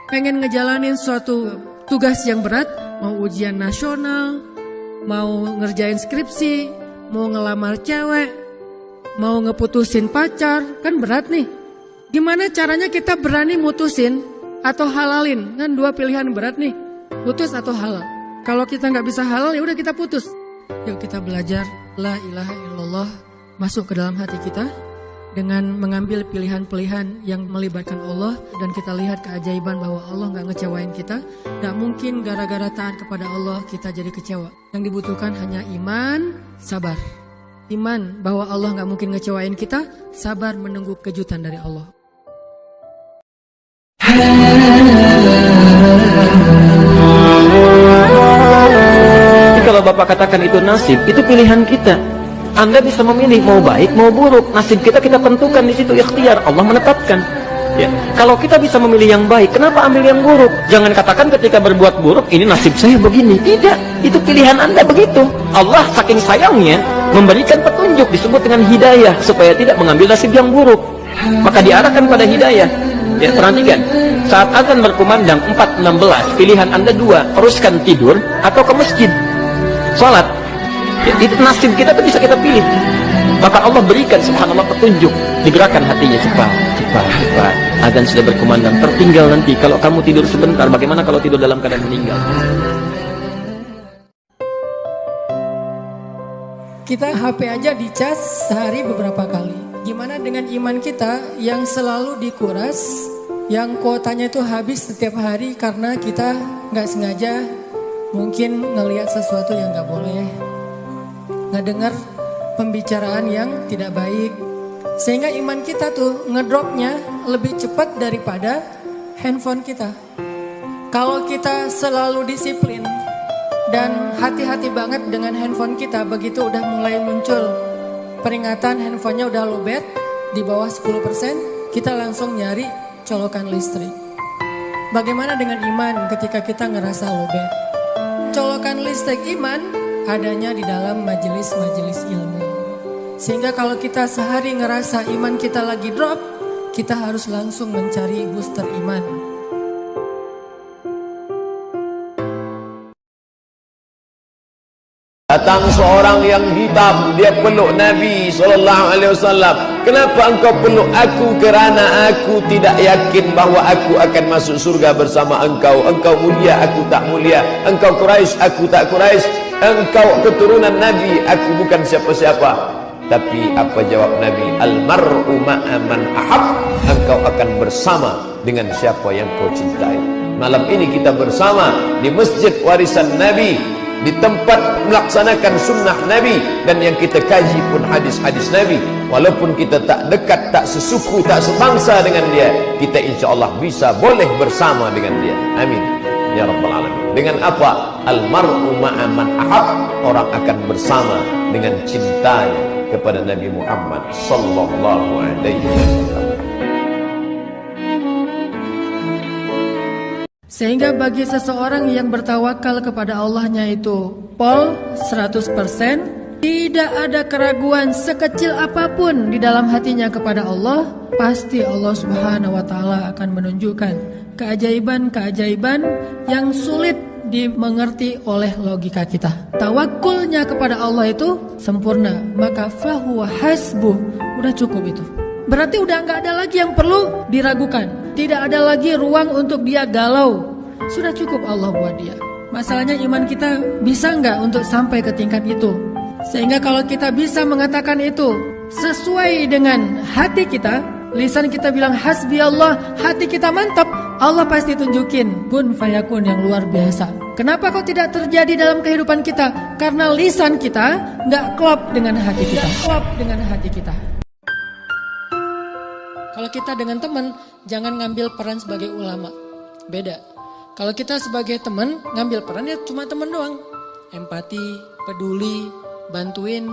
pengen ngejalanin suatu tugas yang berat, mau ujian nasional, mau ngerjain skripsi, mau ngelamar cewek, mau ngeputusin pacar, kan berat nih. Gimana caranya kita berani mutusin atau halalin? Kan dua pilihan berat nih, putus atau halal. Kalau kita nggak bisa halal, ya udah kita putus. Yuk kita belajar la ilaha illallah masuk ke dalam hati kita dengan mengambil pilihan-pilihan yang melibatkan Allah, dan kita lihat keajaiban bahwa Allah nggak ngecewain kita. Nggak mungkin gara-gara taat kepada Allah kita jadi kecewa. Yang dibutuhkan hanya iman, sabar. Iman bahwa Allah nggak mungkin ngecewain kita, sabar menunggu kejutan dari Allah. Jadi kalau Bapak katakan itu nasib, itu pilihan kita. Anda bisa memilih mau baik mau buruk. Nasib kita tentukan di situ, ikhtiar Allah menetapkan. Ya. Kalau kita bisa memilih yang baik, kenapa ambil yang buruk? Jangan katakan ketika berbuat buruk ini nasib saya begini. Tidak, itu pilihan Anda begitu. Allah saking sayangnya memberikan petunjuk, disebut dengan hidayah, supaya tidak mengambil nasib yang buruk. Maka diarahkan pada hidayah. Ya, perhatikan, saat azan berkumandang 4.16, pilihan Anda dua, teruskan tidur atau ke masjid salat. Ya, itu nasib kita tuh bisa kita pilih. Maka Allah berikan subhanallah petunjuk, digerakkan hatinya cepat. Azan sudah berkumandang, tertinggal nanti kalau kamu tidur sebentar. Bagaimana kalau tidur dalam keadaan meninggal? Kita HP aja dicas sehari beberapa kali. Gimana dengan iman kita yang selalu dikuras, yang kuotanya itu habis setiap hari karena kita nggak sengaja mungkin ngelihat sesuatu yang nggak boleh, ngedengar pembicaraan yang tidak baik, sehingga iman kita tuh ngedropnya lebih cepat daripada handphone kita. Kalau kita selalu disiplin dan hati-hati banget dengan handphone kita, begitu udah mulai muncul peringatan handphonenya udah lowbat di bawah 10%, kita langsung nyari colokan listrik. Bagaimana dengan iman ketika kita ngerasa lowbat? Colokan listrik iman adanya di dalam majelis-majelis ilmu. Sehingga kalau kita sehari ngerasa iman kita lagi drop, kita harus langsung mencari booster iman. Datang seorang yang hitam, dia peluk Nabi SAW. Kenapa engkau peluk aku? Kerana aku tidak yakin bahawa aku akan masuk surga bersama engkau. Engkau mulia, aku tak mulia. Engkau Quraisy, aku tak Quraisy. Engkau keturunan Nabi, aku bukan siapa-siapa. Tapi apa jawab Nabi? Al-mar'u ma'a man ahab. Engkau akan bersama dengan siapa yang kau cintai. Malam ini kita bersama di Masjid Warisan Nabi, di tempat melaksanakan sunnah Nabi, dan yang kita kaji pun hadis-hadis Nabi. Walaupun kita tak dekat, tak sesuku, tak sebangsa dengan dia, kita insyaAllah bisa boleh bersama dengan dia. Amin ya Rabbal Alamin. Dengan apa? Al-mar'u ma'a man ahab. Orang akan bersama dengan cintanya kepada Nabi Muhammad sallallahu alaihi wasallam. Sehingga bagi seseorang yang bertawakal kepada Allahnya itu pol 100%, tidak ada keraguan sekecil apapun di dalam hatinya kepada Allah, pasti Allah Subhanahu wa taala akan menunjukkan keajaiban-keajaiban yang sulit dimengerti oleh logika kita. Tawakulnya kepada Allah itu sempurna, maka fahuwa hasbuh, udah cukup itu. Berarti udah nggak ada lagi yang perlu diragukan, tidak ada lagi ruang untuk dia galau. Sudah cukup Allah buat dia. Masalahnya iman kita bisa nggak untuk sampai ke tingkat itu? Sehingga kalau kita bisa mengatakan itu sesuai dengan hati kita, lisan kita bilang hasbi Allah, hati kita mantap, Allah pasti tunjukin kun fayakun yang luar biasa. Kenapa kok tidak terjadi dalam kehidupan kita? Karena lisan kita nggak klop dengan hati kita. Kalau kita dengan teman, jangan ngambil peran sebagai ulama. Beda. Kalau kita sebagai teman, ngambil peran ya cuma teman doang. Empati, peduli, bantuin.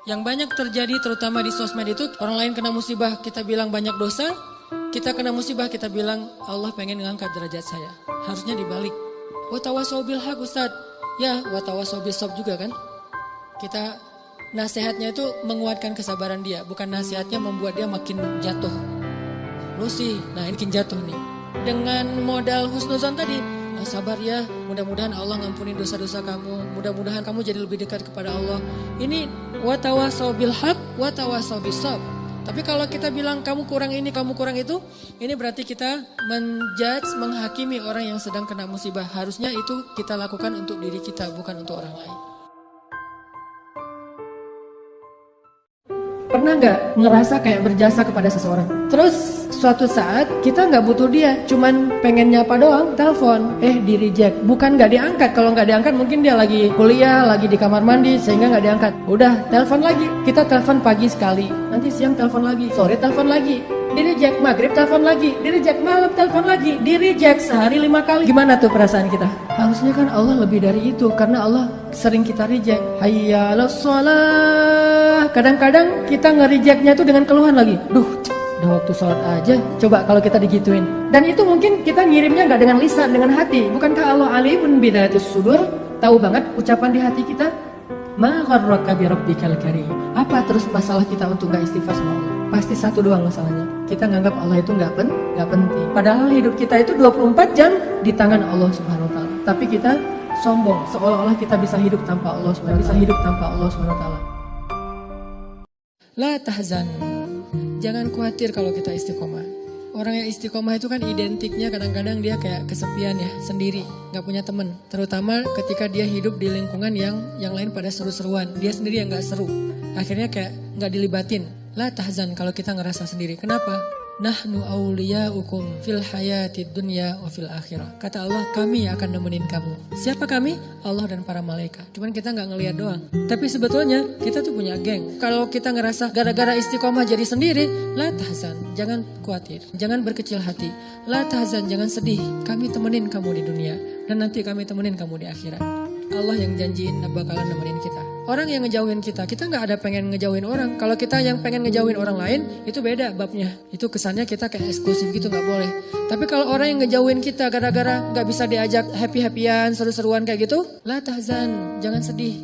Yang banyak terjadi terutama di sosmed itu, orang lain kena musibah, kita bilang banyak dosa. Kita kena musibah, kita bilang Allah pengen ngangkat derajat saya. Harusnya dibalik. Watawasau bil haq Ustaz. Ya, watawasau bis sabr juga kan. Kita nasihatnya itu menguatkan kesabaran dia, bukan nasihatnya membuat dia makin jatuh. Lu sih, nah ini makin jatuh nih. Dengan modal husnuzon tadi, sabar ya, mudah-mudahan Allah ngampuni dosa-dosa kamu, mudah-mudahan kamu jadi lebih dekat kepada Allah. Ini watawasau bil haq, watawasau bis sabr. Tapi kalau kita bilang kamu kurang ini, kamu kurang itu, ini berarti kita menjudge, menghakimi orang yang sedang kena musibah. Harusnya itu kita lakukan untuk diri kita, bukan untuk orang lain. Pernah nggak ngerasa kayak berjasa kepada seseorang? Terus suatu saat kita nggak butuh dia, cuman pengen nyapa doang, telepon, di reject. Bukan nggak diangkat, kalau nggak diangkat mungkin dia lagi kuliah, lagi di kamar mandi, sehingga nggak diangkat. Udah, telepon lagi. Kita telepon pagi sekali, nanti siang telepon lagi, sore telepon lagi. Di reject, maghrib telepon lagi, di reject, malam telepon lagi, di reject, sehari 5 kali. Gimana tuh perasaan kita? Harusnya kan Allah lebih dari itu, karena Allah sering kita reject. Hayya 'alas shalah. Kadang-kadang kita nge-rejectnya tuh dengan keluhan lagi. Duh, udah waktu sholat aja. Coba kalau kita digituin. Dan itu mungkin kita ngirimnya nggak dengan lisan, dengan hati. Bukankah Allah alimun bidatis sudur? Tahu banget ucapan di hati kita? Ma gharraka bi rabbikal karim. Apa terus masalah kita untuk nggak istighfar sama Allah? Pasti satu doang masalahnya. Kita nganggap Allah itu nggak penting. Padahal hidup kita itu 24 jam di tangan Allah Subhanahu wa taala. Tapi kita sombong seolah-olah kita bisa hidup tanpa Allah Subhanahu wa taala. La tahzan. Jangan khawatir kalau kita istiqomah. Orang yang istiqomah itu kan identiknya kadang-kadang dia kayak kesepian ya, sendiri, gak punya teman. Terutama ketika dia hidup di lingkungan yang lain pada seru-seruan. Dia sendiri yang gak seru. Akhirnya kayak gak dilibatin. La tahzan kalau kita ngerasa sendiri. Kenapa? Nahnu awliya'ukum fil hayatid dunya wa fil akhirah. Kata Allah, kami akan nemenin kamu. Siapa kami? Allah dan para malaikat. Cuman kita gak ngelihat doang. Tapi sebetulnya kita tuh punya geng. Kalau kita ngerasa gara-gara istiqomah jadi sendiri, la tahzan, jangan khawatir, jangan berkecil hati. La tahzan, jangan sedih. Kami temenin kamu di dunia dan nanti kami temenin kamu di akhirat. Allah yang janjiin bakalan nemenin kita. Orang yang ngejauhin kita gak ada pengen ngejauhin orang. Kalau kita yang pengen ngejauhin orang lain, itu beda babnya. Itu kesannya kita kayak eksklusif gitu, gak boleh. Tapi kalau orang yang ngejauhin kita gara-gara gak bisa diajak happy-happyan, seru-seruan kayak gitu, la tahzan, jangan sedih.